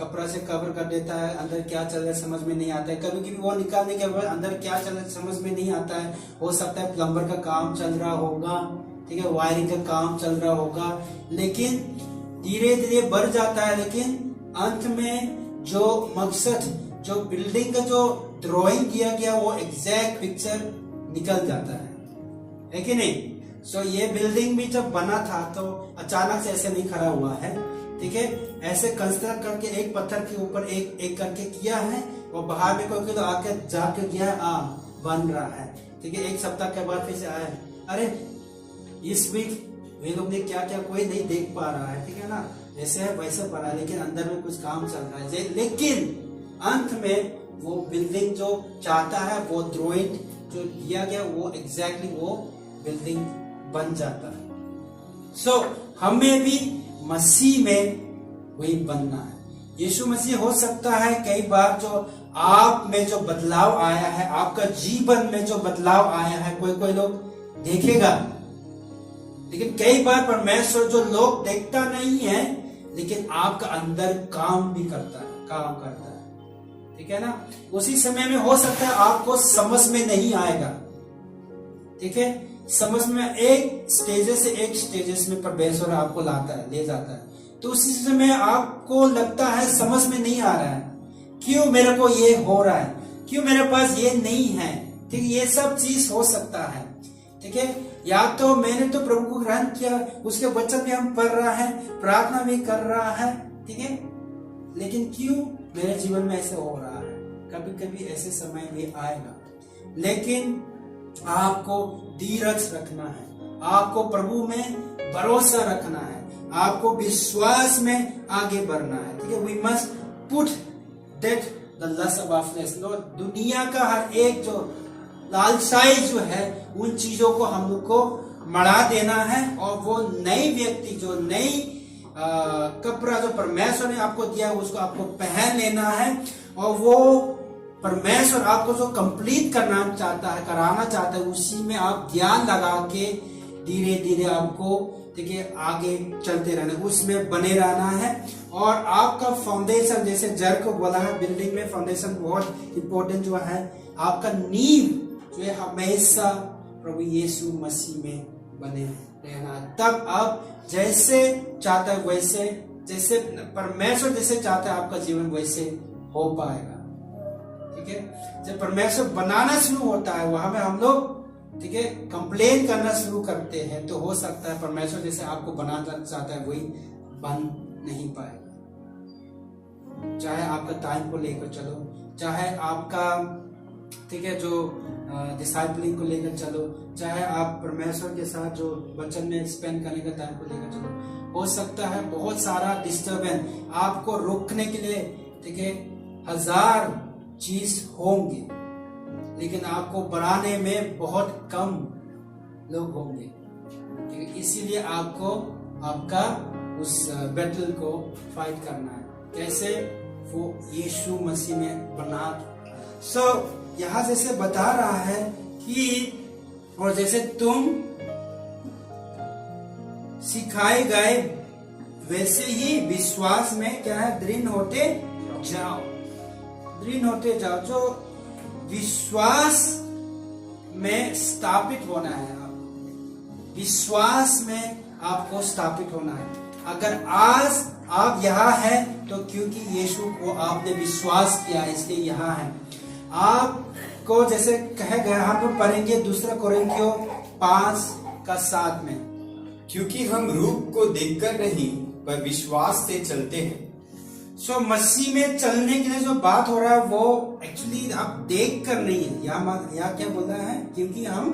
कपड़ा से कवर कर देता है, अंदर क्या चल रहा है समझ में नहीं आता है। कभी कभी वो निकालने के बाद अंदर क्या चल रहा है समझ में नहीं आता है। हो सकता है प्लम्बर का काम चल रहा होगा, ठीक है, वायरिंग का काम चल रहा होगा, लेकिन धीरे धीरे बढ़ जाता है। लेकिन अंत में जो मकसद, जो बिल्डिंग का जो ड्राइंग किया गया वो एग्जैक्ट पिक्चर निकल जाता है कि नहीं। सो ये बिल्डिंग भी जब बना था तो अचानक से ऐसे नहीं खड़ा हुआ है, ठीक है, ऐसे कंस्ट्रक्ट करके एक पत्थर के ऊपर एक एक करके किया है और बाहर में कोई तो आके जाके गया, बन रहा है, ठीक है। एक सप्ताह के बाद फिर से आया, अरे इस वीक वे लोग ने क्या क्या कोई नहीं देख पा रहा है, ठीक है ना, जैसे है वैसे पड़ा, लेकिन अंदर में कुछ काम चल रहा है। लेकिन अंत में वो बिल्डिंग जो चाहता है, वो ड्राइंग जो दिया गया वो एग्जैक्टली वो बिल्डिंग बन जाता है। सो हमें भी मसीह में वही बनना है। यीशु मसीह हो सकता है कई बार जो आप में जो बदलाव आया है, आपका जीवन में जो बदलाव आया है, कोई लोग देखेगा, लेकिन कई बार परमेश्वर जो लोग देखता नहीं है लेकिन आपका अंदर काम भी करता है, ठीक है ना। उसी समय में हो सकता है आपको समझ में नहीं आएगा, ठीक है, समझ में एक स्टेजेस से एक स्टेजेस में परमेश्वर आपको लाता है, ले जाता है। तो उसी समय आपको लगता है समझ में नहीं आ रहा है, क्यों मेरे को ये हो रहा है, क्यों मेरे पास ये नहीं है, ठीक है। ये सब चीज हो सकता है, ठीक है। या तो मैंने तो प्रभु को ग्रहण किया, उसके वचन भी हम पढ़ रहा है, प्रार्थना भी कर रहा है, ठीक है, लेकिन क्यों मेरे जीवन में ऐसे हो रहा है। कभी कभी ऐसे समय भी आएगा, लेकिन आपको धीरज रखना है, आपको प्रभु में भरोसा रखना है, आपको विश्वास में आगे बढ़ना है, ठीक है। We must put that the lust of our flesh. दुनिया का हर एक जो लालसाई जो है उन चीजों को हम लोग को मरा देना है और वो नई व्यक्ति, जो नई कपड़ा जो परमेश्वर ने आपको दिया उसको आपको पहन लेना है। और वो परमेश्वर आपको जो कंप्लीट करना चाहता है, कराना चाहता है, उसी में आप ध्यान लगा के धीरे धीरे आपको, ठीक है, आगे चलते रहना, उसमें बने रहना है। और आपका फाउंडेशन, जैसे जड़ को बोला है, बिल्डिंग में फाउंडेशन बहुत इंपॉर्टेंट जो है, आपका नींव जो है हमेशा प्रभु यीशु मसीह में बने रहना। तब आप जैसे चाहता है वैसे, जैसे परमेश्वर जैसे चाहता है आपका जीवन वैसे हो पाएगा, ठीक है। जब परमेश्वर बनाना शुरू होता है वहां में हम लोग, ठीक है, कंप्लेन करना शुरू करते हैं, तो हो सकता है परमेश्वर जैसे आपको बनाना चाहता है वही बन नहीं पाएगा। चाहे आपका टाइम को लेकर चलो, चाहे आपका, ठीक है, जो डिसाइपलिंग को लेकर चलो, चाहे आप परमेश्वर के साथ जो वचन में स्पेंड करने का टाइम को लेकर चलो, हो सकता है बहुत सारा डिस्टर्बेंस आपको रोकने के लिए, ठीक है, 1000 चीज होंगे, लेकिन आपको बढ़ाने में बहुत कम लोग होंगे, ठीक है। इसीलिए आपको आपका उस बैटल को फाइट करना है। कैसे? वो यीशु मसीह में बना। यहाँ जैसे बता रहा है कि और जैसे तुम सिखाए गए वैसे ही विश्वास में क्या है, दृढ़ होते जाओ, दृढ़ होते जाओ। जो विश्वास में स्थापित होना है, आप विश्वास में आपको स्थापित होना है। अगर आज आप यहाँ हैं तो क्योंकि यीशु को आपने विश्वास किया, इसलिए यहाँ है। आपको जैसे कहा गया, हम लोग पढ़ेंगे 2 कोरिन्थियों 5:7 में, क्योंकि हम रूप को देखकर नहीं पर विश्वास से चलते हैं। सो मसीह में चलने के लिए जो बात हो रहा है वो एक्चुअली आप देख कर नहीं है, यहाँ क्या बोल रहा है, क्योंकि हम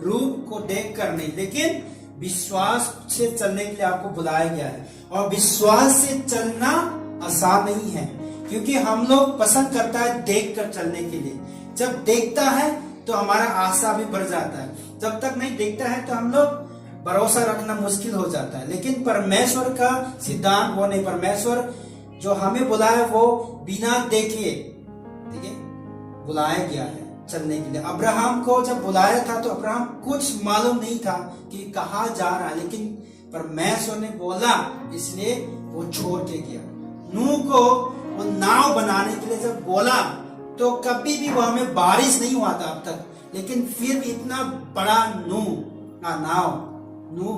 रूप को देख कर नहीं, लेकिन विश्वास से चलने के लिए आपको बुलाया गया है। और विश्वास से चलना आसान नहीं है, क्योंकि हम लोग पसंद करता है देख कर चलने के लिए। जब देखता है तो हमारा आशा भी बढ़ जाता है। जब तक नहीं दिखता है तो हम लोग भरोसा रखना मुश्किल हो जाता है। लेकिन परमेश्वर का सिद्धांत वो नहीं, परमेश्वर जो हमें बुलाया वो बिना देखे, ठीक है, बुलाया गया है चलने के लिए। अब्राहम को जब बुलाया था तो अब्राहम कुछ मालूम नहीं था कि कहाँ जा रहा है, लेकिन परमेश्वर ने बोला इसलिए वो छोड़ के गया। नूह को वो नाव बनाने के लिए जब बोला तो कभी भी वहां में बारिश नहीं हुआ था अब तक, लेकिन फिर भी इतना बड़ा नाव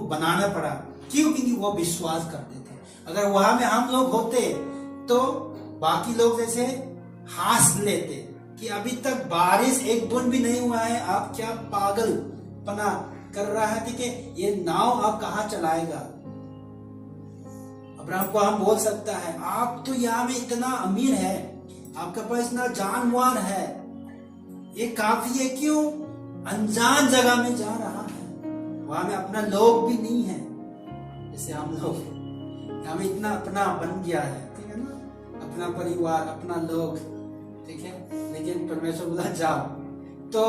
बनाना पड़ा। क्यों? क्योंकि वो विश्वास करते थे। अगर वहां में हम लोग होते तो बाकी लोग जैसे हंस लेते कि अभी तक बारिश एक बूंद भी नहीं हुआ है, आप क्या पागलपना कर रहा है, ठीक है, ये नाव आप कहाँ चलाएगा। अब्राहम को हम बोल सकता है आप तो यहाँ में इतना अमीर है, आपके पास इतना जानवर है, ये काफी है, क्यों अनजान जगह में जा रहा है, वहां में अपना लोग भी नहीं है। जैसे हम लोग यहाँ में इतना अपना बन गया है, ठीक है ना, अपना परिवार, अपना लोग, ठीक है, लेकिन परमेश्वर बोला जाओ। तो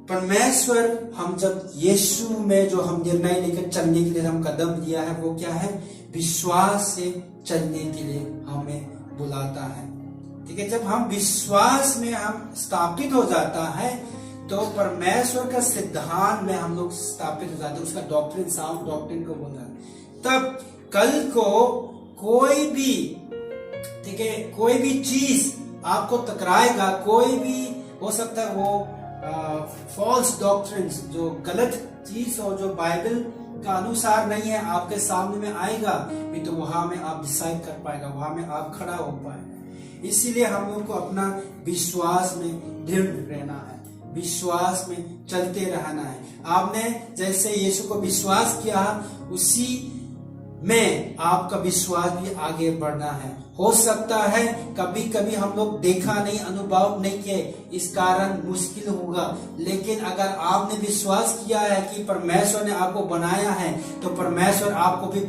परमेश्वर हम जब यीशु में जो हम निर्णय लेकर चलने के लिए हम कदम लिया है वो क्या है? विश्वास से चलने के लिए हमें बुलाता है, ठीक है। जब हम विश्वास में हम स्थापित हो जाता है तो परमेश्वर का सिद्धांत में हम लोग स्थापित हो जाते हैं, उसका डॉक्ट्रिन, साउंड डॉक्ट्रिन को बोलता है। तब कल को कोई भी, ठीक है, कोई भी चीज आपको टकराएगा, कोई भी हो सकता है वो फॉल्स डॉक्ट्रिन्स, जो गलत चीज हो, जो बाइबल का अनुसार नहीं है, आपके सामने में आएगा भी तो वहां में आप डिसाइड कर पाएगा, वहां में आप खड़ा हो पाएगा। इसीलिए हम लोग को अपना विश्वास में दृढ़ रहना है, विश्वास में चलते रहना है। आपने जैसे यीशु को विश्वास किया उसी में आपका विश्वास भी आगे बढ़ना है। हो सकता है कभी कभी हम लोग देखा नहीं, अनुभव नहीं किए, इस कारण मुश्किल होगा, लेकिन अगर आपने विश्वास किया है कि परमेश्वर ने आपको बनाया है तो परमेश्वर आपको भी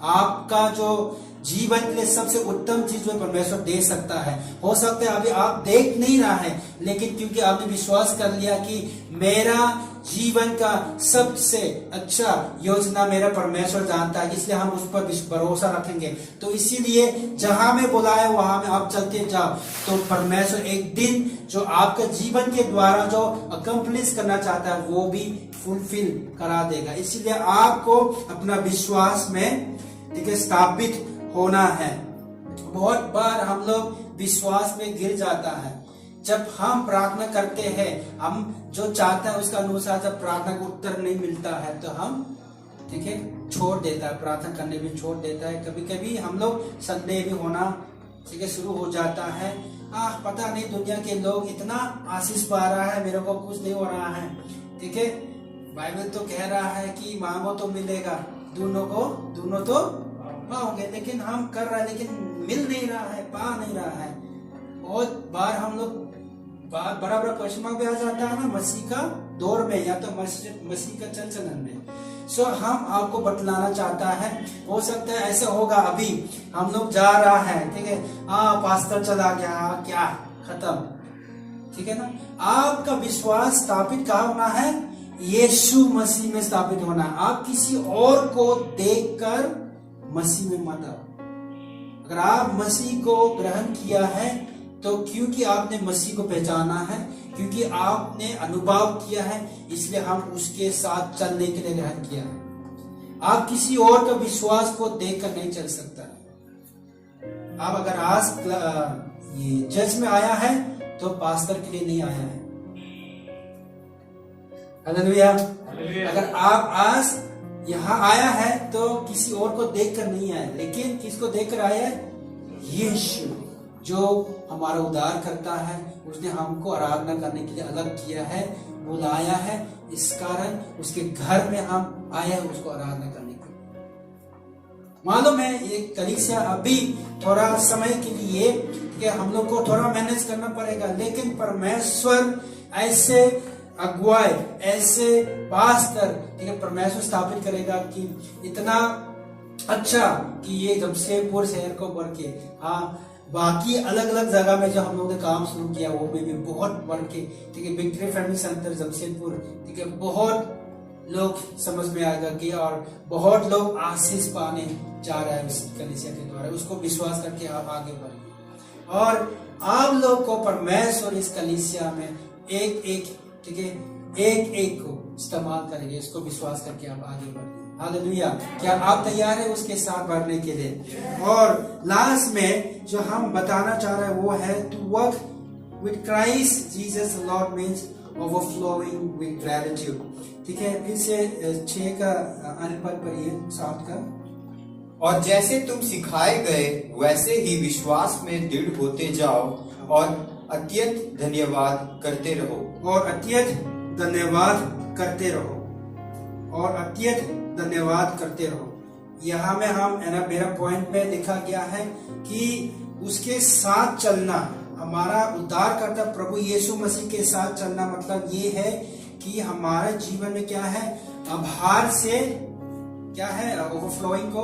आपका जो जीवन के लिए सबसे उत्तम चीज में परमेश्वर दे सकता है। हो सकता है अभी आप देख नहीं रहा है, लेकिन क्योंकि आपने विश्वास कर लिया कि मेरा जीवन का सबसे अच्छा योजना मेरा परमेश्वर जानता है, इसलिए हम उस पर भरोसा रखेंगे। तो इसीलिए जहां में बुलाए वहां में आप चलते जाओ, तो परमेश्वर एक दिन जो आपका जीवन के द्वारा जो अकम्प्लिश करना चाहता है वो भी फुलफिल करा देगा। इसीलिए आपको अपना विश्वास में, ठीक है, स्थापित होना है। बहुत बार हम लोग विश्वास में गिर जाता है। जब हम प्रार्थना करते हैं, हम जो चाहते हैं उसका अनुसार जब प्रार्थना का उत्तर नहीं मिलता है तो हम, ठीक है, छोड़ देता है, प्रार्थना करने में छोड़ देता है। कभी कभी हम लोग संदेह भी होना, ठीक है, शुरू हो जाता है। पता नहीं दुनिया के लोग इतना आशीष पा रहा है, मेरे को कुछ नहीं हो रहा है, ठीक है। बाइबल तो कह रहा है कि मांगो तो मिलेगा, दोनों तो पाओगे, लेकिन हम कर रहे हैं लेकिन मिल नहीं रहा है, पा नहीं रहा है। बहुत बार हम लोग बड़ा क्वेश्चन भी आ जाता है ना मसीह का दौर में या तो मसीह का चलन में। सो हम आपको बतलाना चाहता है, हो सकता है ऐसा होगा अभी हम लोग जा रहा है, ठीक है, पास्टर चला गया, क्या खत्म, ठीक है ना। आपका विश्वास स्थापित कहाँ होना है? यीशु मसीह में स्थापित होना है। आप किसी और को देखकर मसीह में मत आओ। अगर आप मसीह को ग्रहण किया है तो क्योंकि आपने मसीह को पहचाना है, क्योंकि आपने अनुभव किया है, इसलिए हम उसके साथ चलने के लिए ग्रहण किया है। आप किसी और का विश्वास को देखकर नहीं चल सकता। आप अगर आज ये चर्च में आया है तो पास्टर के लिए नहीं आया है। हालेलुया। अगर आप आज यहाँ आया है तो किसी और को देखकर नहीं आया, लेकिन किसको देखकर आया है? यीशु, जो हमारा उद्धार करता है। उसने हमको आराधना करने के लिए अलग किया है, बुलाया है, इस कारण उसके घर में हम आए हैं उसको आराधना करने के लिए। मालूम है ये कलीसिया अभी थोड़ा समय के लिए कि हम लोग को थोड़ा मैनेज करना पड़ेगा, लेकिन परमेश्वर ऐसे अगुवाई, ऐसे पास्टर, ठीक है, परमेश्वर स्थापित करेगा कि इतना अच्छा कि ये जमशेदपुर शहर को बढ़ के बाकी अलग अलग जगह में जो हम लोगों ने काम शुरू किया वो में भी बहुत बढ़ के, ठीक है, विक्ट्री फैमिली सेंटर जमशेदपुर, ठीक है, बहुत लोग समझ में आएगा कि और बहुत लोग आशीष पाने जा रहे हैं इस कलीसिया के द्वारा। उसको विश्वास करके आप आगे बढ़िए और आप लोग को परमेश्वर इस कलीसिया में एक एक, ठीक है, एक एक को इस्तेमाल करेंगे। इसको विश्वास करके आप आगे बढ़िए। हालेलुया। क्या आप तैयार है उसके साथ बढ़ने के लिए? और लास्ट में जो हम बताना चाह रहे हैं वो है to work with Christ Jesus Lord means overflowing with gratitude. ठीक है, फिर से 6 का अनपढ़ पढ़िए 7 का। और जैसे तुम सिखाए गए वैसे ही विश्वास में दृढ़ होते जाओ और अत्यंत धन्यवाद करते रहो। और अत्यंत धन्यवाद करते रहो। और अत्यंत धन्यवाद करते रहो। यहाँ में हम मेरा पॉइंट में लिखा गया है कि उसके साथ चलना, हमारा उद्धारकर्ता प्रभु यीशु मसीह के साथ चलना मतलब ये है कि हमारे जीवन में क्या है, आभार से क्या है, ओवरफ्लोइंग को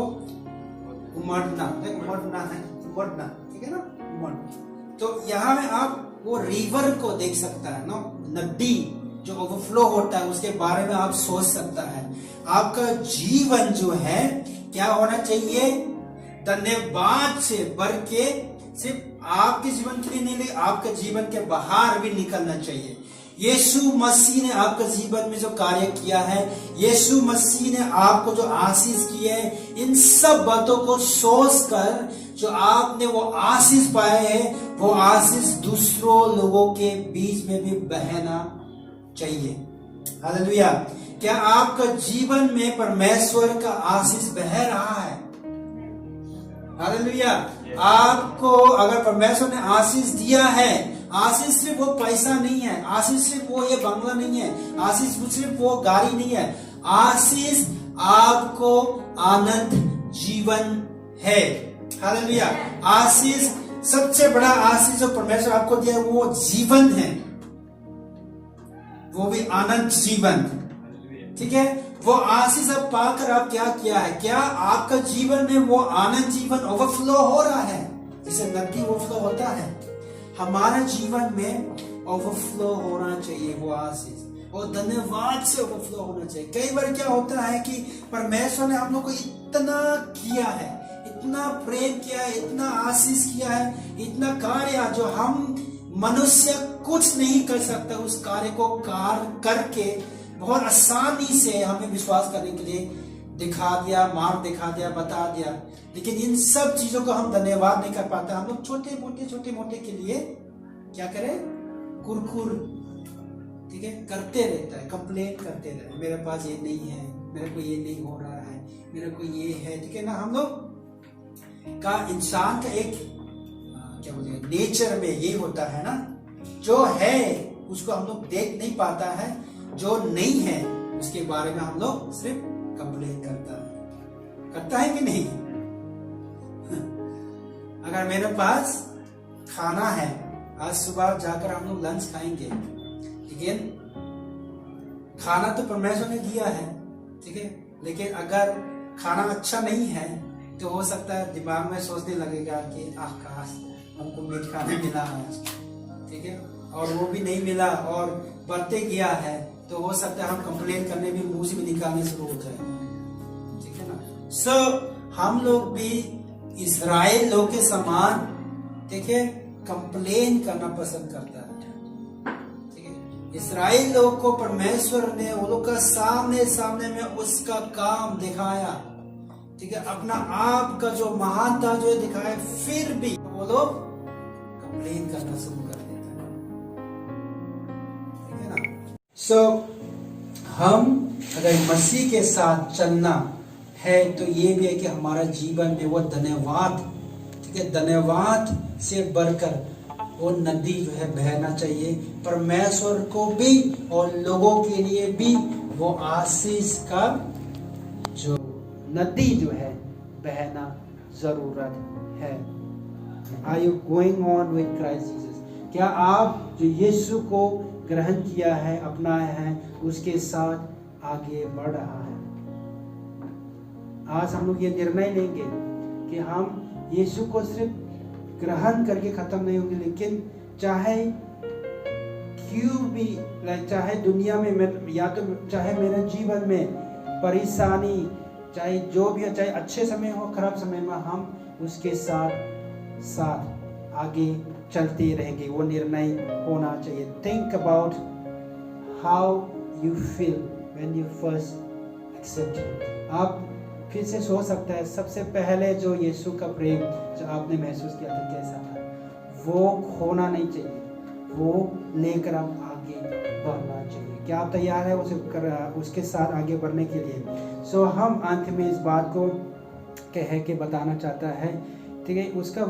उमड़ना है, उमड़ना, ठीक है ना, उमड़ना। तो यहाँ में आप वो रिवर को देख सकता है ना, नदी जो ओवरफ्लो होता है उसके बारे में आप सोच सकता है। आपका जीवन जो है क्या होना चाहिए, धन्यवाद से भर के, सिर्फ आपके जीवन के लिए नहीं, आपके जीवन के बाहर भी निकलना चाहिए। यीशु मसीह ने आपके जीवन में जो कार्य किया है, यीशु मसीह ने आपको जो आशीष की है, इन सब बातों को सोच कर जो आपने वो आशीष पाए है, वो आशीष दूसरों लोगों के बीच में भी बहना चाहिए। हालेलुया। क्या आपका जीवन में परमेश्वर का आशीष बह रहा है? हालेलुया। आपको अगर परमेश्वर ने आशीष दिया है, आशीष सिर्फ वो पैसा नहीं है, आशीष सिर्फ वो ये बंगला नहीं है, आशीष सिर्फ वो गाड़ी नहीं है, आशीष आपको आनंद जीवन है। हालेलुया। आशीष, सबसे बड़ा आशीष जो परमेश्वर आपको दिया है वो जीवन है, वो भी आनंद जीवन। ठीक है, वो आशीष अब पाकर आप क्या किया है? क्या आपका जीवन में वो आनंद जीवन ओवरफ्लो हो रहा है? जैसे नदी ओवरफ्लो होता है, हमारा जीवन में ओवरफ्लो होना चाहिए वो आशीष, और धन्यवाद से ओवरफ्लो होना चाहिए। कई बार क्या होता है कि परमेश्वर ने हम लोग को इतना किया है, इतना प्रेम किया है, इतना आशीष किया है, इतना कार्य जो हम मनुष्य कुछ नहीं कर सकता, उस कार्य को करके बहुत आसानी से हमें विश्वास करने के लिए दिखा दिया, मार्ग दिखा दिया, बता दिया। लेकिन इन सब चीजों को हम धन्यवाद नहीं कर पाते। हम लोग छोटे मोटे के लिए क्या करें, कुरकुर, ठीक है, करते रहता है, कंप्लेन करते रहते, मेरे पास ये नहीं है, मेरे को ये नहीं हो रहा है, मेरे को ये है, ठीक है ना। हम लोग का इंसान का एक क्या बोलते हैं, नेचर में ये होता है ना, जो है उसको हम लोग देख नहीं पाता है, जो नहीं है उसके बारे में हम लोग सिर्फ कंप्लेन करता है कि नहीं? अगर मेरे पास खाना है, आज सुबह जाकर हम लोग लंच खाएंगे, लेकिन खाना तो परमेश्वर ने दिया है, ठीक है, लेकिन अगर खाना अच्छा नहीं है तो हो सकता है दिमाग में सोचने लगेगा कि काश हमको मीठ खाना मिला आज, ठीक है, और वो भी नहीं मिला और बढ़ते गया है, तो हो सकता है हम कंप्लेन करने भी, मुंह से भी निकालने शुरू हो जाए, ठीक है ना। सो हम लोग भी इस्राएल लोग के समान, ठीक है, कंप्लेन करना पसंद करता है, ठीक है। इस्राएल लोग को परमेश्वर ने वो लोग का सामने में उसका काम दिखाया, ठीक है, अपना आप का जो महानता जो दिखाया, फिर भी वो लोग कंप्लेन करना शुरू कर देते हैं, ठीक है ना। सो हम अगर मसीह के साथ चलना है तो ये भी है कि हमारा जीवन में वो धन्यवाद, ठीक है, धन्यवाद से बढ़कर वो नदी जो है बहना चाहिए, परमेश्वर को भी और लोगों के लिए भी वो आशीष का जो नदी जो है बहना जरूरत है। Are you going on with Christ Jesus? क्या आप जो यीशु को ग्रहण किया है, अपनाया है, उसके साथ आगे बढ़ रहा है? आज हम लोग ये निर्णय लेंगे कि हम यीशु को सिर्फ ग्रहण करके खत्म नहीं होगी, लेकिन चाहे क्यों भी चाहे दुनिया में या तो चाहे मेरे जीवन में परेशानी, चाहे जो भी हो, चाहे अच्छे समय हो खराब समय में, हम उसके साथ साथ आगे चलते रहेंगे। वो निर्णय होना चाहिए। Think about how you feel when you first accept. आप फिर से सोच सकते हैं सबसे पहले जो यीशु का प्रेम जो आपने महसूस किया था कैसा था, वो खोना नहीं चाहिए, वो लेकर आप आगे बढ़ना चाहिए। क्या आप तैयार है उसके साथ आगे बढ़ने के लिए? सो हम अंत में इस बात को कह के बताना चाहता है, ठीक है। उसका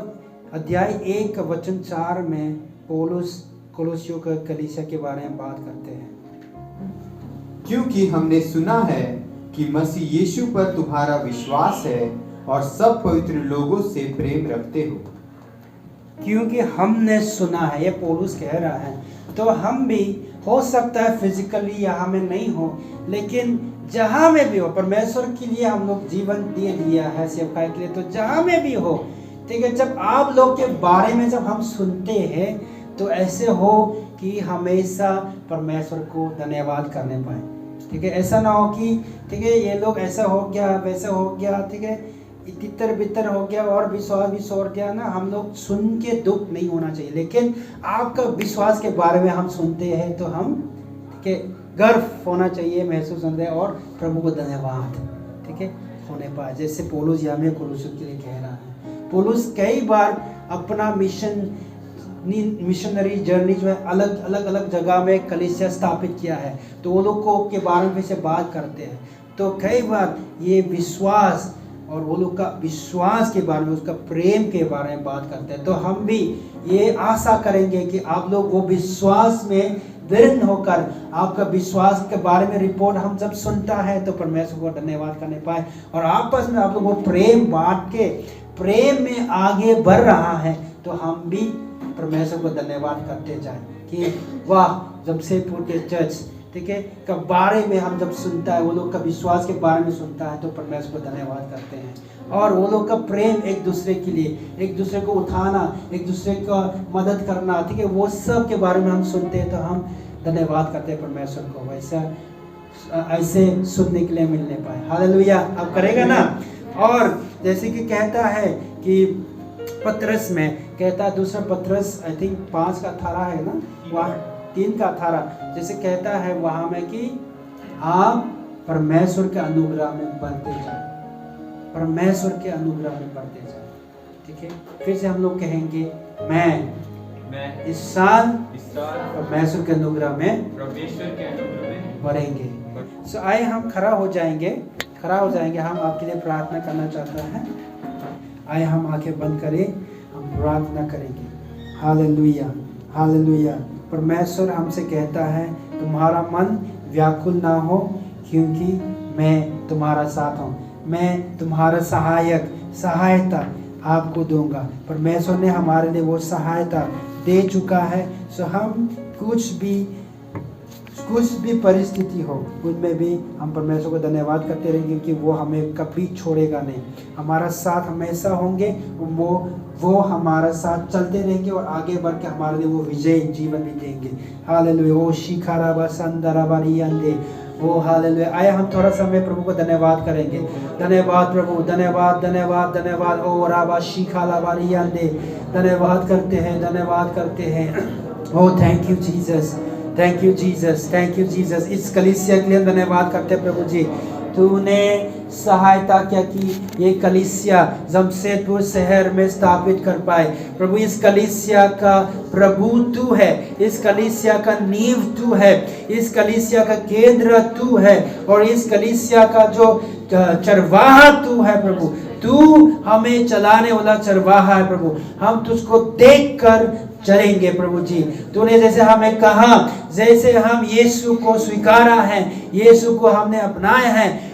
अध्याय 1 वचन 4 में पौलुस कोलोसियों का कलीसिया के बारे में बात करते हैं। क्योंकि हमने सुना है कि मसीह यीशु पर तुम्हारा विश्वास है और सब पवित्र लोगों से प्रेम रखते हो। क्योंकि हमने सुना है, ये पौलुस कह रहा है, तो हम भी हो सकता है फिजिकली यहाँ में नहीं हो, लेकिन जहाँ में भी हो, परमेश्वर के लिए हम लोग जीवन दे दिया है सेवकाई के लिए, तो जहाँ में भी हो, ठीक है। जब आप लोग के बारे में जब हम सुनते हैं तो ऐसे हो कि हमेशा परमेश्वर को धन्यवाद करने पाए, ठीक है। ऐसा ना हो कि ठीक है ये लोग ऐसा हो गया वैसा हो गया, ठीक है, तितर बितर हो गया और विश्वास भी सोर गया ना। हम लोग सुन के दुख नहीं होना चाहिए, लेकिन आपका विश्वास के बारे में हम सुनते हैं तो हम ठीक है गर्व होना चाहिए, महसूस होना चाहिए और प्रभु को धन्यवाद ठीक है होने पाए। जैसे पौलुस यहाँ में कोलोसियों के लिए कह रहा है। पौलुस कई बार अपना मिशनरी जर्नी जो है अलग जगह में कलीसिया स्थापित किया है, तो वो लोग को के बारे में से बात करते हैं। तो कई बार ये विश्वास और वो लोग का विश्वास के बारे में, उसका प्रेम के बारे में बात करते हैं। तो हम भी ये आशा करेंगे कि आप लोग वो विश्वास में दृढ़ होकर आपका विश्वास के बारे में रिपोर्ट हम जब सुनता है तो परमेश्वर को धन्यवाद करने पाए, और आपस में आप लोग वो प्रेम बांट के प्रेम में आगे बढ़ रहा है, तो हम भी परमेश्वर को धन्यवाद करते जाएं कि वाह, जमशेदपुर के चर्च ठीक है का बारे में हम जब सुनता है, वो लोग का विश्वास के बारे में सुनता है, तो परमेश्वर को धन्यवाद करते हैं। और वो लोग का प्रेम एक दूसरे के लिए, एक दूसरे को उठाना, एक दूसरे का मदद करना, ठीक है, वो सब के बारे में हम सुनते हैं, तो हम धन्यवाद करते हैं परमेश्वर को। वैसा ऐसे सुनने के लिए मिलने पाए। हालेलुया। अब करेगा ना। और जैसे कि कहता है कि पत्रस में कहता है, दूसरा पत्रस आई थिंक 5:18 है ना, वहाँ 3:18 जैसे कहता है वहाँ में कि आप परमेश्वर के अनुग्रह में बढ़ते जाए, परमेश्वर के अनुग्रह में बढ़ते जाए, ठीक है। फिर से हम लोग कहेंगे मैं इस साल परमेश्वर के अनुग्रह में बढ़ेंगे। सो आइए हम खड़ा हो जाएंगे, हम आपके लिए प्रार्थना करना चाहते हैं। आइए हम आंखें बंद करें, हम प्रार्थना करेंगे। Hallelujah, hallelujah. परमेश्वर हमसे कहता है तुम्हारा मन व्याकुल ना हो, क्योंकि मैं तुम्हारा साथ हूँ, मैं तुम्हारा सहायता आपको दूंगा। परमेश्वर ने हमारे लिए वो सहायता दे चुका है। सो हम कुछ भी परिस्थिति हो, उनमें भी हम परमेश्वर को धन्यवाद करते रहेंगे कि वो हमें कभी छोड़ेगा नहीं, हमारा साथ हमेशा होंगे, वो हमारा साथ चलते रहेंगे और आगे बढ़ के हमारे लिए वो विजय जीवन भी देंगे। हालेलुया। ओ शिखाराबा संदराबारी अंदे, ओ हालेलुया। आया हम थोड़ा समय प्रभु को धन्यवाद करेंगे। धन्यवाद प्रभु, धन्यवाद धन्यवाद धन्यवाद। ओ राबा शिखालाबारी अंदे, धन्यवाद करते हैं। Oh thank you Jesus, thank you Jesus, thank you Jesus. इस कलीसिया के लिए धन्यवाद करते हैं प्रभु जी, तूने सहायता क्या की ये कलीसिया जमशेदपुर शहर में स्थापित कर पाए। प्रभु इस कलीसिया का प्रभु तू है, इस कलीसिया का नींव तू है, इस कलीसिया का केंद्र तू है, और इस कलीसिया का जो चरवाहा तू है प्रभु, तू हमें चलाने वाला चरवाहा है प्रभु। हम तुझको देखकर चलेंगे प्रभु जी। तूने जैसे हमें कहा, जैसे हम यीशु को स्वीकारा है, यीशु को हमने अपनाया है,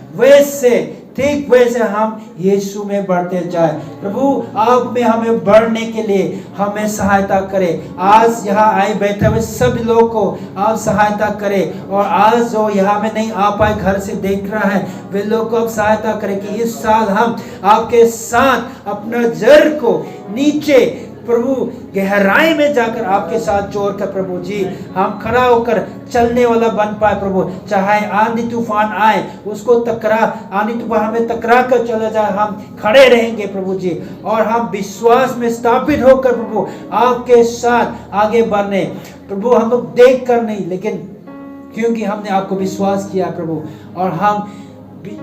ठीक वैसे हम यीशु में बढ़ते जाए। प्रभु आप में हमें बढ़ने के लिए हमें सहायता करें। आज यहाँ आए बैठे हुए सब लोग को आप सहायता करें, और आज जो यहाँ में नहीं आ पाए, घर से देख रहा है, वे लोग को आप सहायता करें कि इस साल हम आपके साथ अपना जड़ को नीचे प्रभु गहराई में जाकर आपके साथ जोड़कर प्रभु जी हम खड़ा होकर चलने वाला बन पाए प्रभु। चाहे आंधी तूफान आए उसको आंधी तूफान हमें टकरा कर चला जाए, हम खड़े रहेंगे प्रभु जी, और हम विश्वास में स्थापित होकर प्रभु आपके साथ आगे बढ़ने प्रभु। हम लोग देख कर नहीं, लेकिन क्योंकि हमने आपको विश्वास किया प्रभु, और हम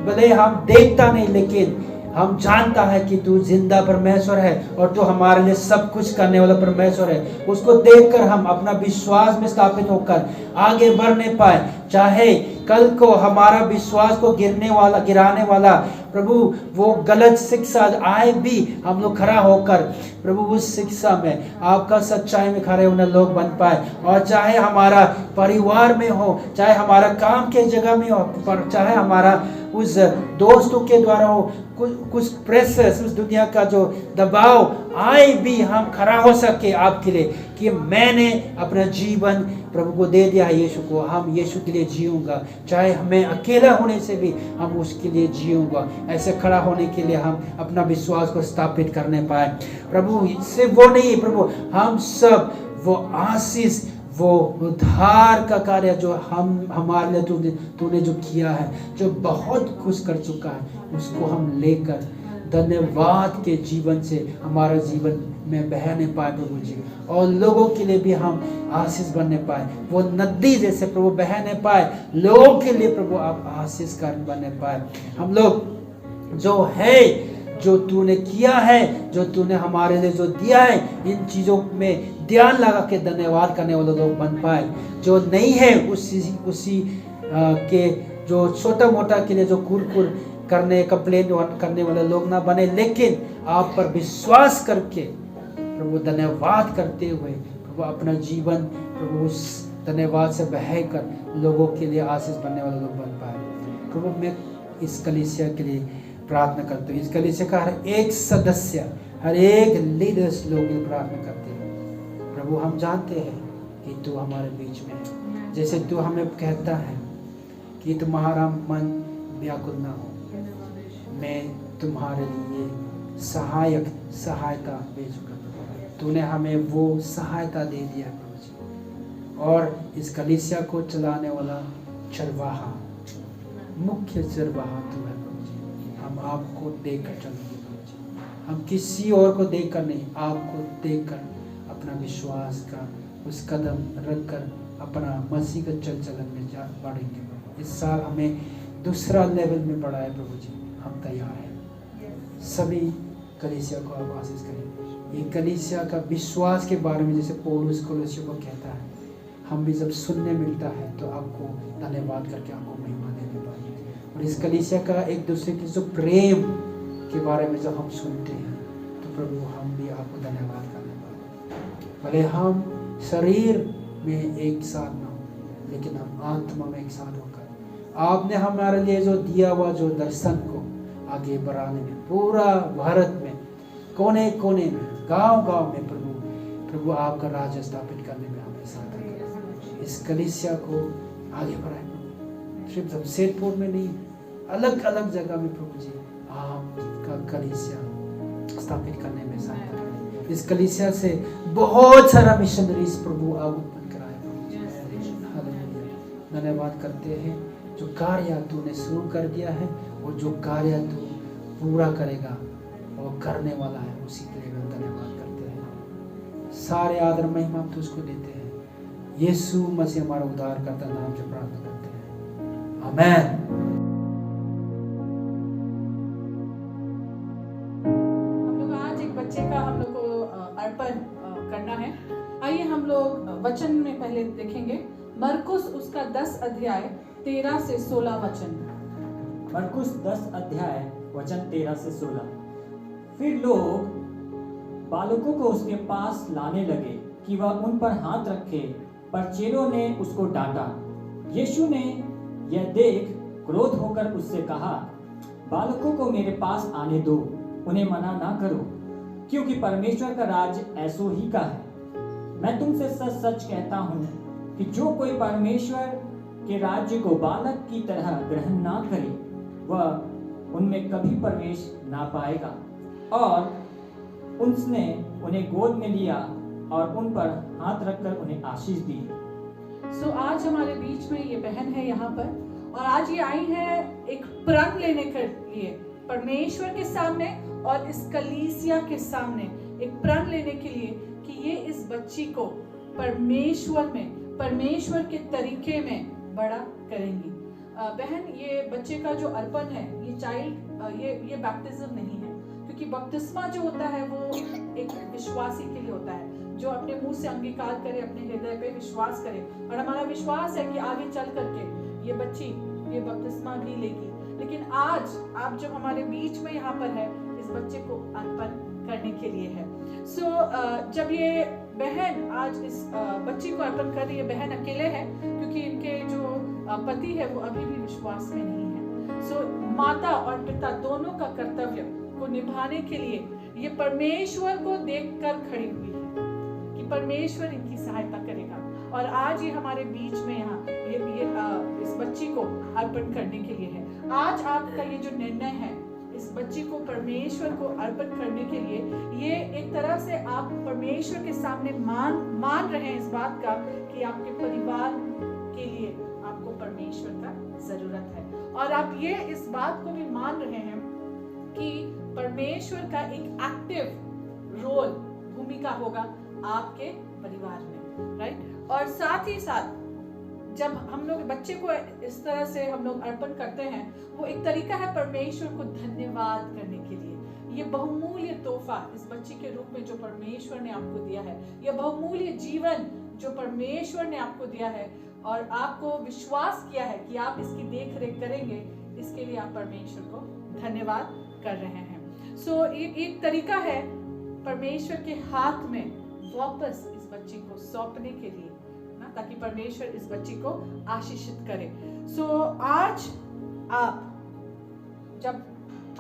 भले हम देखता नहीं लेकिन हम जानता है कि तू जिंदा परमेश्वर है और तू हमारे लिए सब कुछ करने वाला परमेश्वर है। उसको देखकर हम अपना विश्वास में स्थापित होकर आगे बढ़ने पाए। चाहे कल को हमारा विश्वास को गिराने वाला प्रभु वो गलत शिक्षा आए भी, हम लोग खड़ा होकर प्रभु उस शिक्षा में आपका सच्चाई में खड़े होने लोग बन पाए। और चाहे हमारा परिवार में हो, चाहे हमारा काम के जगह में हो, चाहे हमारा उस दोस्तों के द्वारा हो, कुछ प्रेशर्स उस दुनिया का जो दबाव आए भी, हम खड़ा हो सके आपके लिए कि मैंने अपना जीवन प्रभु को दे दिया है यीशु को, हम यीशु के लिए जीऊंगा। चाहे हमें अकेला होने से भी हम उसके लिए जीऊंगा। ऐसे खड़ा होने के लिए हम अपना विश्वास को स्थापित करने पाए प्रभु। सिर्फ वो नहीं प्रभु, हम सब वो आशीष, वो उद्धार का कार्य जो हम हमारे लिए तूने जो किया है, जो बहुत खुश कर चुका है, उसको हम लेकर धन्यवाद के जीवन से हमारा जीवन में बहने पाए प्रभु जी, और लोगों के लिए भी हम आशीष बनने पाए। वो नदी जैसे प्रभु बहने पाए, लोगों के लिए प्रभु आप आशीष कर बनने पाए। हम लोग जो है, जो तूने किया है, जो तूने हमारे लिए जो दिया है, इन चीज़ों में ध्यान लगा के धन्यवाद करने वाले लोग बन पाए। जो नहीं है उसी के जो छोटा मोटा के लिए जो कुरकुर करने कंप्लेन करने वाले लोग ना बने, लेकिन आप पर विश्वास करके प्रभु धन्यवाद करते हुए प्रभु अपना जीवन प्रभु उस धन्यवाद से बहकर लोगों के लिए आशीष बनने वाले लोग बन पाए। प्रभु मैं इस कलीसिया के लिए प्रार्थना करते हैं। इस कलीसिया का हर एक सदस्य, हर एक लीडर्स लोग ये प्रार्थना करते हैं। प्रभु हम जानते हैं कि तू हमारे बीच में है, जैसे तू हमें कहता है कि तुम्हारा मन व्याकुल ना हो, मैं तुम्हारे लिए सहायता भेजूंगा। तूने हमें वो सहायता दे दिया प्रभु जी, और इस कलीसिया को चलाने वाला चरवाहा, मुख्य चरवाहा तू है प्रभु जी। हम आपको देखकर चलेंगे प्रभु जी, हम किसी और को देखकर नहीं, आपको देखकर अपना विश्वास का उस कदम रखकर अपना मसीह का चलन में बढ़ेंगे प्रभु। इस साल हमें दूसरा लेवल में बढ़ाए प्रभु जी, हम तैयार हैं। सभी कलीसिया को आप आशीष करें। ये कलीसिया का विश्वास के बारे में जैसे पौलुस कलीसिया को कहता है, हम भी जब सुनने मिलता है तो आपको धन्यवाद करके आपको महिमा देने पाए। और इस कलीसिया का एक दूसरे के जो प्रेम के बारे में जब हम सुनते हैं तो प्रभु हम भी आपको धन्यवाद करने पाए। भले हम शरीर में एक साथ ना हो, लेकिन हम आत्मा में एक साथ होकर आपने हमारे लिए जो दिया हुआ जो दर्शन को आगे बढ़ाने में, पूरा भारत में कोने कोने में, गांव-गांव में प्रभु आपका राज्य स्थापित करने में हमें सहायता करें। इस कलीसिया को आगे बढ़ाएं, सिर्फ जमशेदपुर में नहीं, अलग अलग जगह में प्रभु जी आपका कलीसिया स्थापित करने में सहायता करें। इस कलीसिया से बहुत सारा मिशनरीज प्रभु आप उत्पन्न कराए प्रभु जी। धन्यवाद करते हैं जो कार्य तूने शुरू कर दिया है और जो कार्य तू पूरा करेगा और करने वाला है, उसी के लिए हम धन्यवाद करते हैं। सारे आदर महिमा हम तुझको देते हैं। यीशु मसीह हमारा उद्धारकर्ता नाम से प्रार्थना करते हैं, आमीन। हम लोग आज एक बच्चे का हम लोग को अर्पण करना है। आइए हम लोग वचन में पहले देखेंगे मरकुस उसका 10 अध्याय 13 से 16 वचन। मरकुस 10 अध्याय वचन 13 से 16। फिर लोग बालकों को उसके पास लाने लगे कि वह उन पर हाथ रखे, पर चेलों ने उसको डांटा। यीशु ने यह देख क्रोध होकर उससे कहा, बालकों को मेरे पास आने दो, उन्हें मना ना करो, क्योंकि परमेश्वर का राज्य ऐसो ही का है। मैं तुमसे सच सच कहता हूँ कि जो कोई परमेश्वर के राज्य को बालक की तरह ग्रहण ना करे, वह उनमें कभी प्रवेश ना पाएगा। और उसने उन्हें गोद में लिया और उन पर हाथ रखकर उन्हें आशीष दी। सो आज हमारे बीच में ये बहन है यहाँ पर, और आज ये आई है एक प्रण लेने के लिए परमेश्वर के सामने और इस कलीसिया के सामने एक प्रण लेने के लिए कि ये इस बच्ची को परमेश्वर में, परमेश्वर के तरीके में बड़ा करेंगी। बहन, ये बच्चे का जो अर्पण है, ये चाइल्ड, ये बैप्टिज्म नहीं है, क्योंकि बपतिस्मा जो होता है वो एक विश्वासी के लिए होता है जो अपने मुंह से अंगीकार करे, अपने हृदय पे विश्वास करे, और हमारा विश्वास है कि आगे चल करके ये बच्ची ये बपतिस्मा भी लेगी। लेकिन आज आप जब हमारे बीच में यहाँ पर है, इस बच्चे को अर्पण करने के लिए है। सो जब ये बहन आज इस बच्ची को अर्पण कर रही है, बहन अकेले है क्योंकि इनके जो पति है वो अभी भी विश्वास में नहीं है। सो माता और पिता दोनों का कर्तव्य को निभाने के लिए ये परमेश्वर को देखकर खड़ी हुई है कि परमेश्वर इनकी सहायता करेगा, और आज ये हमारे बीच में यहाँ ये इस बच्ची को अर्पण करने के लिए है। आज आपका ये जो निर्णय है इस बच्ची को परमेश्वर को अर्पण करने के लिए, ये एक तरह से आप परमेश्वर के सामने मान रहे हैं इस बात का कि आपके परिवार के लिए आपको परमेश्वर का जरूरत है, और आप ये इस बात को भी मान रहे हैं कि परमेश्वर का एक एक्टिव रोल, भूमिका होगा आपके परिवार में, राइट। और साथ ही साथ जब हम लोग बच्चे को इस तरह से हम लोग अर्पण करते हैं, वो एक तरीका है परमेश्वर को धन्यवाद करने के लिए। ये बहुमूल्य तोहफा इस बच्ची के रूप में जो परमेश्वर ने आपको दिया है, यह बहुमूल्य जीवन जो परमेश्वर ने आपको दिया है और आपको विश्वास किया है कि आप इसकी देख रेख करेंगे, इसके लिए आप परमेश्वर को धन्यवाद कर रहे हैं। सो एक तरीका है परमेश्वर के हाथ में वापस इस बच्ची को सौंपने के लिए, ताकि परमेश्वर इस बच्ची को आशीषित करे। सो आज आप जब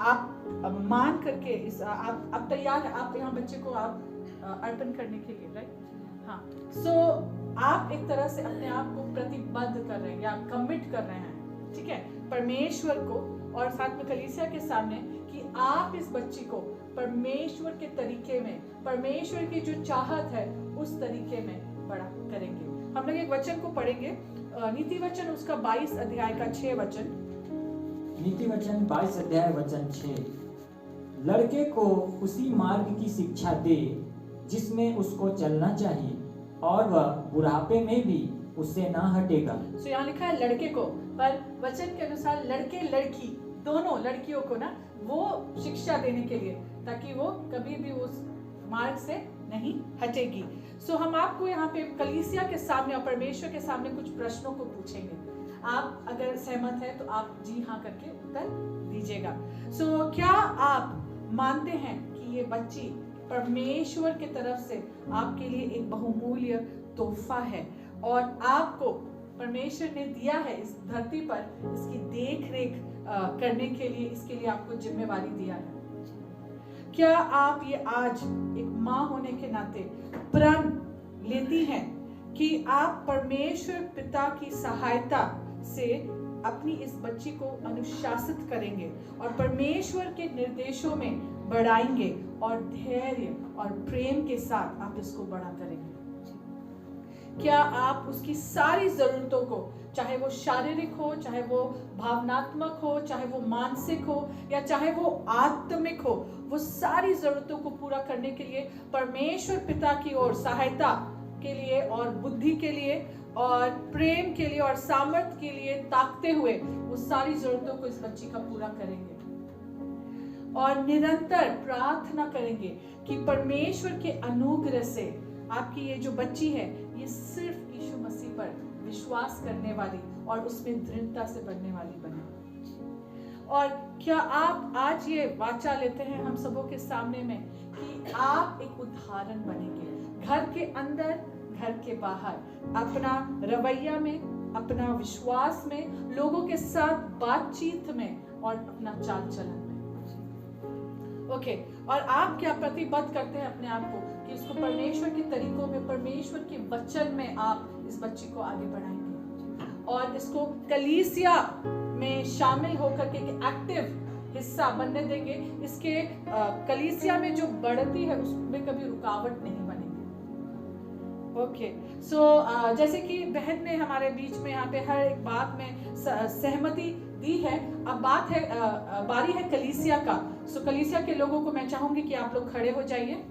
आप मान करके इस आप तैयार हैं, आप यहाँ बच्चे को आप अर्पण करने के लिए, राइट? हाँ। सो आप एक तरह से अपने आप को प्रतिबद्ध कर रहे हैं या कमिट कर रहे हैं, ठीक है, परमेश्वर को और साथ में कलीसिया के सामने कि आप इस बच्ची को परमेश्वर के तरीके में, परमेश्वर की जो चाहत है उस तरीके में बड़ा करेंगे। हम लोग एक वचन को पढ़ेंगे, नीति वचन उसका 22 अध्याय का 6 वचन। नीति वचन 22 अध्याय वचन 6। लड़के को उसी मार्ग की शिक्षा दे जिसमें उसको चलना चाहिए, और वह बुढ़ापे में भी उससे ना हटेगा। तो यहाँ लिखा है लड़के को, पर वचन के अनुसार लड़के लड़की दोनों लड़कियों को ना वो शिक्षा देने के लिए, ताकि वो कभी भी उस मार्ग से नहीं हटेगी। सो हम आपको यहाँ पे कलीसिया के सामने और परमेश्वर के सामने कुछ प्रश्नों को पूछेंगे। आप अगर सहमत है तो आप जी हाँ करके उत्तर दीजिएगा। सो क्या आप मानते हैं कि ये बच्ची परमेश्वर की तरफ से आपके लिए एक बहुमूल्य तोहफा है और आपको परमेश्वर ने दिया है इस धरती पर इसकी देख रेख करने के लिए, इसके लिए आपको जिम्मेवारी दिया है? क्या आप ये आज एक माँ होने के नाते प्रण लेती हैं कि आप परमेश्वर पिता की सहायता से अपनी इस बच्ची को अनुशासित करेंगे और परमेश्वर के निर्देशों में बढ़ाएंगे और धैर्य और प्रेम के साथ आप इसको बड़ा करेंगे? क्या आप उसकी सारी जरूरतों को, चाहे वो शारीरिक हो, चाहे वो भावनात्मक हो, चाहे वो मानसिक हो या चाहे वो आत्मिक हो, वो सारी जरूरतों को पूरा करने के लिए परमेश्वर पिता की ओर सहायता के लिए और बुद्धि के लिए और प्रेम के लिए और सामर्थ्य के लिए ताकते हुए वो सारी जरूरतों को इस बच्ची का पूरा करेंगे और निरंतर प्रार्थना करेंगे कि परमेश्वर के अनुग्रह से आपकी ये जो बच्ची है ये सिर्फ यीशु मसीह पर विश्वास करने वाली और उसमें दृढ़ता से बढ़ने वाली बने? और क्या आप आज ये वाचा लेते हैं हम सबों के सामने में कि आप एक उदाहरण बनेंगे, घर के अंदर, घर के बाहर, अपना रवैया में, अपना विश्वास में, लोगों के साथ बातचीत में और अपना चाल चलन में? ओके। और आप क्या प्रतिबद्ध करते हैं अपने आप को कि इसको परमेश्वर के तरीकों में, परमेश्वर के वचन में आप इस बच्ची को आगे बढ़ाएंगे और इसको कलीसिया में शामिल होकर के एक्टिव हिस्सा बनने देंगे, इसके कलीसिया में जो बढ़ती है उसमें कभी रुकावट नहीं बनेगी। ओके, सो जैसे कि बहन ने हमारे बीच में यहाँ पे हर एक बात में सहमति दी है। अब बात है बारी है कलीसिया का। सो कलीसिया के लोगों को मैं चाहूंगी कि आप लोग खड़े हो जाइए।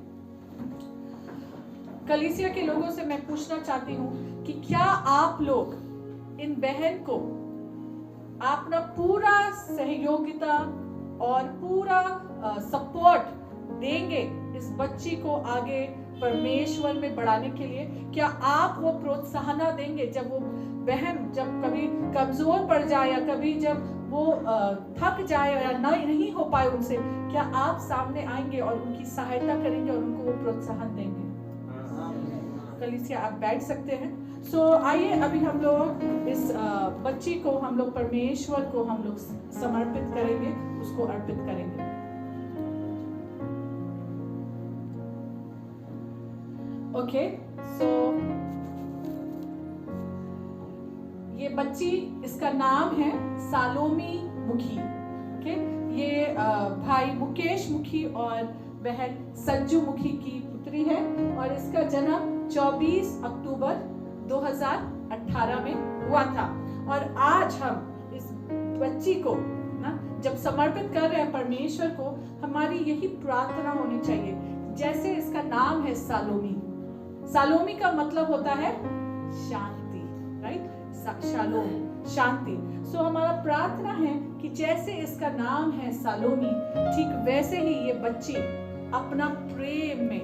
कलीसिया के लोगों से मैं पूछना चाहती हूँ कि क्या आप लोग इन बहन को अपना पूरा सहयोगिता और पूरा सपोर्ट देंगे इस बच्ची को आगे परमेश्वर में बढ़ाने के लिए? क्या आप वो प्रोत्साहन देंगे जब वो बहन जब कभी कमजोर पड़ जाए या कभी जब वो थक जाए या नहीं हो पाए उनसे, क्या आप सामने आएंगे और उनकी सहायता करेंगे और उनको वो प्रोत्साहन देंगे? कलीसिया आप बैठ सकते हैं। सो आइए अभी हम लोग इस बच्ची को हम लोग परमेश्वर को हम लोग समर्पित करेंगे, उसको अर्पित करेंगे। ओके, सो ये बच्ची, इसका नाम है सालोमी मुखी। ओके, ये भाई मुकेश मुखी और बहन संजू मुखी की पुत्री है और इसका जन्म 24 अक्टूबर 2018 में हुआ था। और आज हम इस बच्ची को ना जब समर्पित कर रहे हैं परमेश्वर को, हमारी यही प्रार्थना होनी चाहिए। जैसे इसका नाम है सालोमी, सालोमी का मतलब होता है शांति, राइट? शालोम, शांति। सो हमारा प्रार्थना है कि जैसे इसका नाम है सालोमी, ठीक वैसे ही ये बच्ची अपना प्रेम में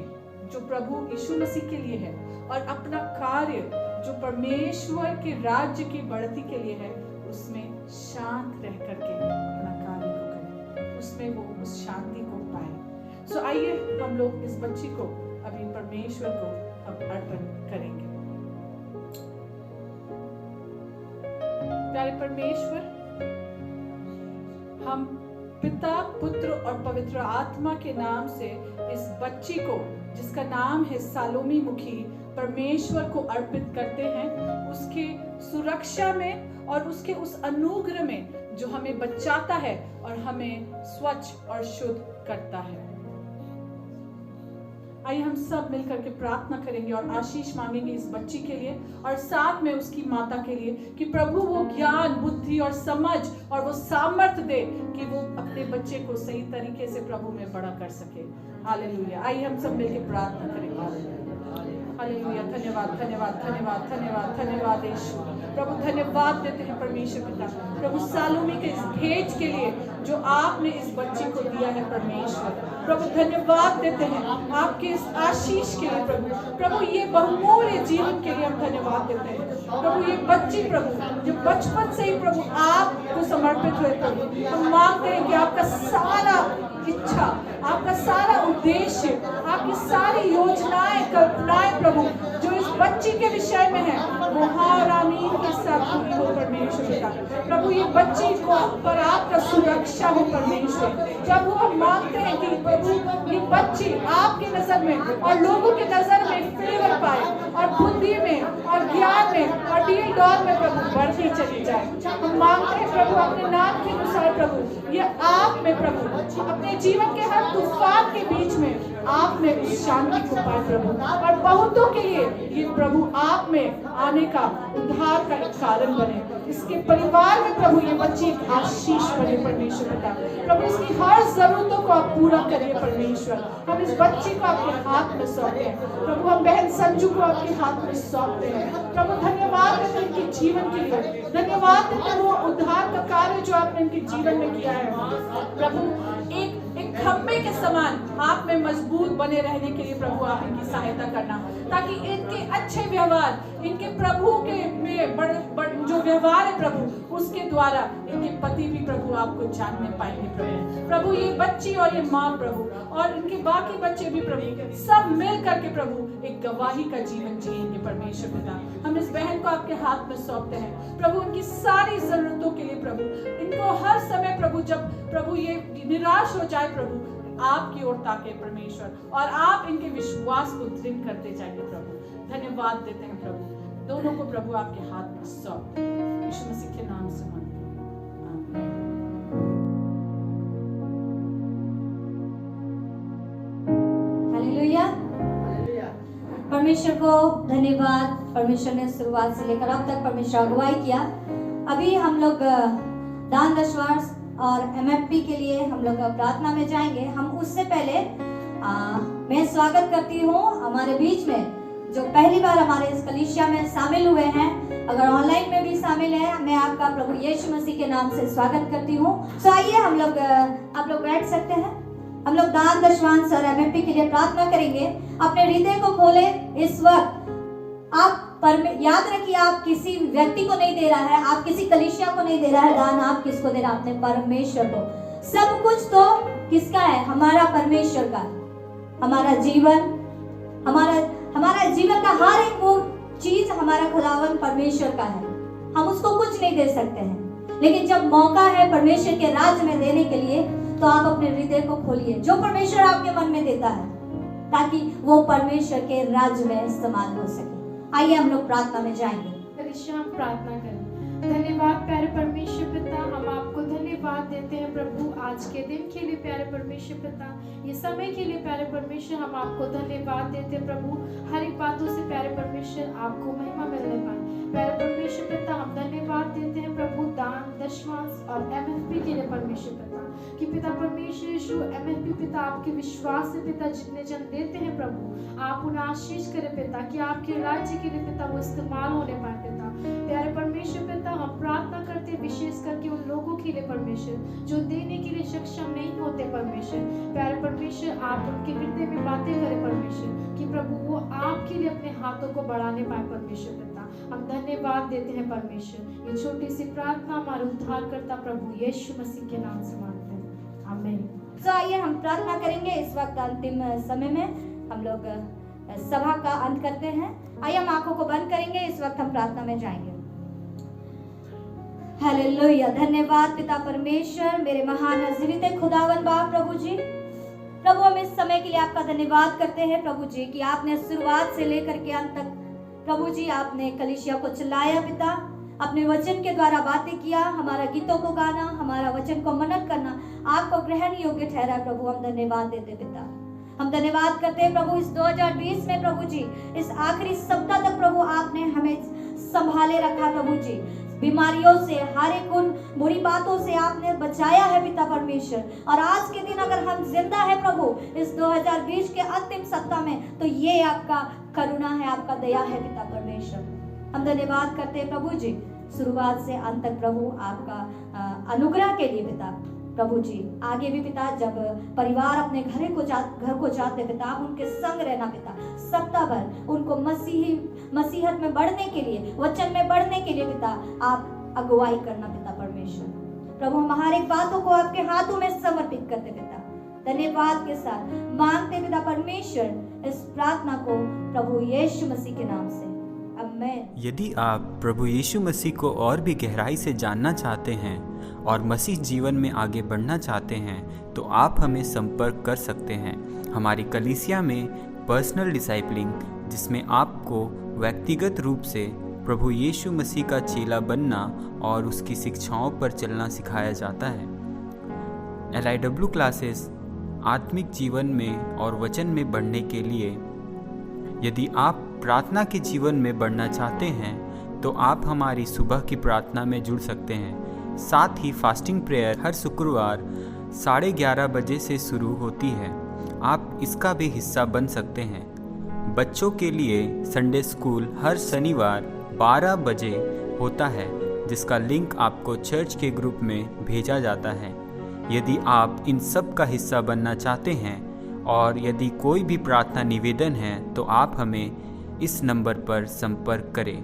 जो प्रभु यीशु मसीह के लिए है और अपना कार्य जो परमेश्वर के राज्य की बढ़ती के लिए है, उसमें शांत रह करके अपना कार्य को करे, उसमें वो उस शांति को पाए। सो आइए हम लोग इस बच्ची को अभी परमेश्वर को अब अर्पण करेंगे। प्यारे परमेश्वर, हम पिता, पुत्र और पवित्र आत्मा के नाम से इस बच्ची को जिसका नाम है सालोमी मुखी परमेश्वर को अर्पित करते हैं, उसके सुरक्षा में और उसके उस अनुग्रह में जो हमें बचाता है और हमें स्वच्छ और शुद्ध करता है। आइए हम सब मिलकर के प्रार्थना करेंगे और आशीष मांगेंगे इस बच्ची के लिए और साथ में उसकी माता के लिए कि प्रभु वो ज्ञान, बुद्धि और समझ और वो सामर्थ्य दे कि वो अपने बच्चे को सही तरीके से प्रभु में बड़ा कर सके। हालेलुया। आइए हम सब मिलकर प्रार्थना करेंगे। हालेलुया। धन्यवाद, धन्यवाद, धन्यवाद, धन्यवाद, धन्यवाद यीशु। प्रभु धन्यवाद देते हैं परमेश्वर पिता, प्रभु सालोमी के इस भेंट के लिए जो आपने इस बच्ची को दिया है परमेश्वर। प्रभु धन्यवाद देते हैं आपके इस आशीष के लिए प्रभु ये बहुमूल्य जीवन के लिए हम धन्यवाद देते हैं प्रभु। ये बच्ची प्रभु जो बचपन से ही प्रभु आपको समर्पित हुए प्रभु, हम मांगते हैं कि आपका सारा इच्छा, आपका सारा उद्देश्य, आपकी सारी योजनाएं, कल्पनाएं प्रभु जो इस बच्ची के विषय में है वो हाँ और आमीन के साथ पूरी हो परमेश्वर पिता। प्रभु ये बच्ची को पर आपका सुरक्षा हो परमेश्वर। प्रभु हम मांगते हैं कि प्रभु ये बच्ची आपकी नजर में और लोगों की नजर में फेवर पाए और बुद्धि में और ज्ञान में और डील डॉल में प्रभु बढ़ती चली जाए। हम मांगते हैं प्रभु अपने नाम के अनुसार प्रभु ये आप में प्रभु अपने जीवन के हर तूफान के बीच में आप में उस शांति को पाए प्रभु, और बहुतों के लिए ये प्रभु आप में आने का उद्धार का एक कारण बने। इसके परिवार में प्रभु ये बच्ची एक आशीष बने परमेश्वर पिता। प्रभु इसकी हर जरूरतों को आप पूरा करिए परमेश्वर। हम इस बच्ची को आपके हाथ में सौंपते हैं प्रभु, हम बहन संजू को आपके हाथ में सौंपते हैं प्रभु। धन्यवाद देते इनके जीवन के लिए, धन्यवाद देते वो उद्धार का कार्य जो आपने इनके जीवन में किया है प्रभु। एक खंबे के समान आप में मजबूत बने रहने के लिए प्रभु आप इनकी सहायता करना, ताकि इनके अच्छे व्यवहार, इनके प्रभु के में जो व्यवहार है प्रभु उसके द्वारा इनके पति भी प्रभु आपको जानने पाएंगे प्रभु। प्रभु ये बच्ची और ये माँ प्रभु और इनके बाकी बच्चे भी प्रभु सब मिल करके प्रभु एक गवाही का जीवन जिएंगे परमेश्वर पिता। हम इस बहन को आपके हाथ में सौंपते हैं प्रभु, उनकी सारी जरूरतों के लिए प्रभु। इनको हर समय प्रभु जब प्रभु ये निराश हो जाए प्रभु आपकी ओर ताके परमेश्वर, और आप इनके विश्वास को दृढ़ करते जाएंगे प्रभु। धन्यवाद देते हैं प्रभु, दोनों को प्रभु आपके हाथ में सौंपते हैं यीशु मसीह के नाम से मांगते हैं, आमीन। परमेश्वर को धन्यवाद। परमेश्वर ने शुरुआत से लेकर अब तक परमेश्वर अगुवाई किया। अभी हम लोग दान दशवार्ष और MFP के लिए हम लोग प्रार्थना में जाएंगे। हम उससे पहले मैं स्वागत करती हूँ हमारे बीच में जो पहली बार हमारे इस कलीसिया में शामिल हुए हैं, अगर ऑनलाइन में भी शामिल है, मैं आपका प्रभु यीशु मसीह के नाम से स्वागत करती हूँ। तो आइए आप लोग बैठ सकते हैं। हम लोग दान दशवांश और MFP के लिए प्रार्थना करेंगे। अपने हृदय को खोले। इस वक्त आप याद रखिए, आप किसी व्यक्ति को नहीं दे रहा है, आप किसी कलीसिया को नहीं दे रहा है दान। आप किसको दे रहा है? अपने परमेश्वर को। सब कुछ तो किसका है? हमारा परमेश्वर का। हमारा जीवन, हमारा जीवन का हर एक वो चीज हमारा खुदावन परमेश्वर का है। हम उसको कुछ नहीं दे सकते हैं, लेकिन जब मौका है परमेश्वर के राज्य में देने के लिए, तो आप अपने हृदय को खोलिए जो परमेश्वर आपके मन में देता है, ताकि वो परमेश्वर के राज्य में इस्तेमाल हो सके। आइए हम लोग प्रार्थना में जाएंगे। कलीसिया हम प्रार्थना करें। धन्यवाद प्यारे परमेश्वर पिता, हम आपको धन्यवाद देते हैं प्रभु आज के दिन के लिए प्यारे परमेश्वर पिता, ये समय के लिए प्यारे परमेश्वर हम आपको धन्यवाद देते हैं प्रभु। हर एक बातों से प्यारे परमेश्वर आपको महिमा मिलने पाए प्यारे परमेश्वर पिता। हम धन्यवाद देते हैं प्रभु दान दशवांश और MFP के लिए परमेश्वर पिता, कि पिता परमेश्वर यीशु MFP पिता आपके विश्वास से पिता जितने जन देते हैं प्रभु, आप उन्हें आशीष करें पिता, कि आपके राज्य के लिए पिता वो इस्तेमाल होने पाए पिता। प्यारे परमेश्वर पिता हम प्रार्थना करते विशेष करके उन लोगों के लिए परमेश्वर जो देने के लिए सक्षम नहीं होते परमेश्वर। प्यारे परमेश्वर आप उनके हृदय में बातें करें परमेश्वर, कि प्रभु वो आपके लिए अपने हाथों को बढ़ाने पाए परमेश्वर पिता। हम धन्यवाद देते हैं परमेश्वर। ये छोटी सी प्रार्थना हमारे उद्धारकर्ता प्रभु यीशु मसीह के नाम से मांगते हैं, आमीन। तो आइए हम प्रार्थना करेंगे। इस वक्त अंतिम समय में हम लोग सभा का अंत करते हैं। आइए हम आंखों को बंद करेंगे। इस वक्त हम प्रार्थना में जाएंगे। हालेलुया। धन्यवाद पिता परमेश्वर, मेरे महान जीवित खुदावन बाप प्रभु जी। प्रभु हम इस समय के लिए आपका धन्यवाद करते हैं प्रभु जी, कि आपने शुरुआत से लेकर के अंत तक प्रभु जी आपने कलीसिया को चलाया पिता, अपने वचन के द्वारा बातें किया, हमारा गीतों को गाना, हमारा वचन को मनन करना आपको ग्रहण योग्य ठहरा प्रभु। हम धन्यवाद देते पिता। हम धन्यवाद करते हैं प्रभु इस 2020 में प्रभु जी, इस आखिरी सप्ताह तक प्रभु आपने हमें संभाले रखा प्रभु जी। बीमारियों से, हर एक उन बुरी बातों से आपने बचाया है पिता परमेश्वर। और आज के दिन अगर हम जिंदा है प्रभु इस 2020 के अंतिम सप्ताह में, तो ये आपका करुणा है, आपका दया है पिता परमेश्वर। हम धन्यवाद करते हैं प्रभु जी, शुरुआत से अंत तक प्रभु आपका अनुग्रह के लिए पिता प्रभु जी। आगे भी पिता जब परिवार अपने घर को जाते पिता, उनके संग रहना पिता, सप्ताह भर उनको मसीहत में बढ़ने के लिए, वचन में बढ़ने के लिए पिता आप अगुवाई करना पिता परमेश्वर। प्रभु हम हर एक बातों को आपके हाथों में समर्पित करते पिता, धन्यवाद के साथ मांगते पिता परमेश्वर इस प्रार्थना को प्रभु यीशु मसीह के नाम से, आमीन। यदि आप प्रभु यीशु मसीह को और भी गहराई से जानना चाहते हैं और मसीह जीवन में आगे बढ़ना चाहते हैं, तो आप हमें संपर्क कर सकते हैं। हमारी कलीसिया में पर्सनल डिसाइपलिंग, जिसमें आपको व्यक्तिगत रूप से प्रभु यीशु मसीह का चेला बनना और उसकी शिक्षाओं पर चलना सिखाया जाता है। LIW क्लासेस आत्मिक जीवन में और वचन में बढ़ने के लिए। यदि आप प्रार्थना के जीवन में बढ़ना चाहते हैं, तो आप हमारी सुबह की प्रार्थना में जुड़ सकते हैं। साथ ही फास्टिंग प्रेयर हर शुक्रवार 11:30 बजे से शुरू होती है। आप इसका भी हिस्सा बन सकते हैं। बच्चों के लिए संडे स्कूल हर शनिवार 12 बजे होता है, जिसका लिंक आपको चर्च के ग्रुप में भेजा जाता है। यदि आप इन सब का हिस्सा बनना चाहते हैं और यदि कोई भी प्रार्थना निवेदन है, तो आप हमें इस नंबर पर संपर्क करें।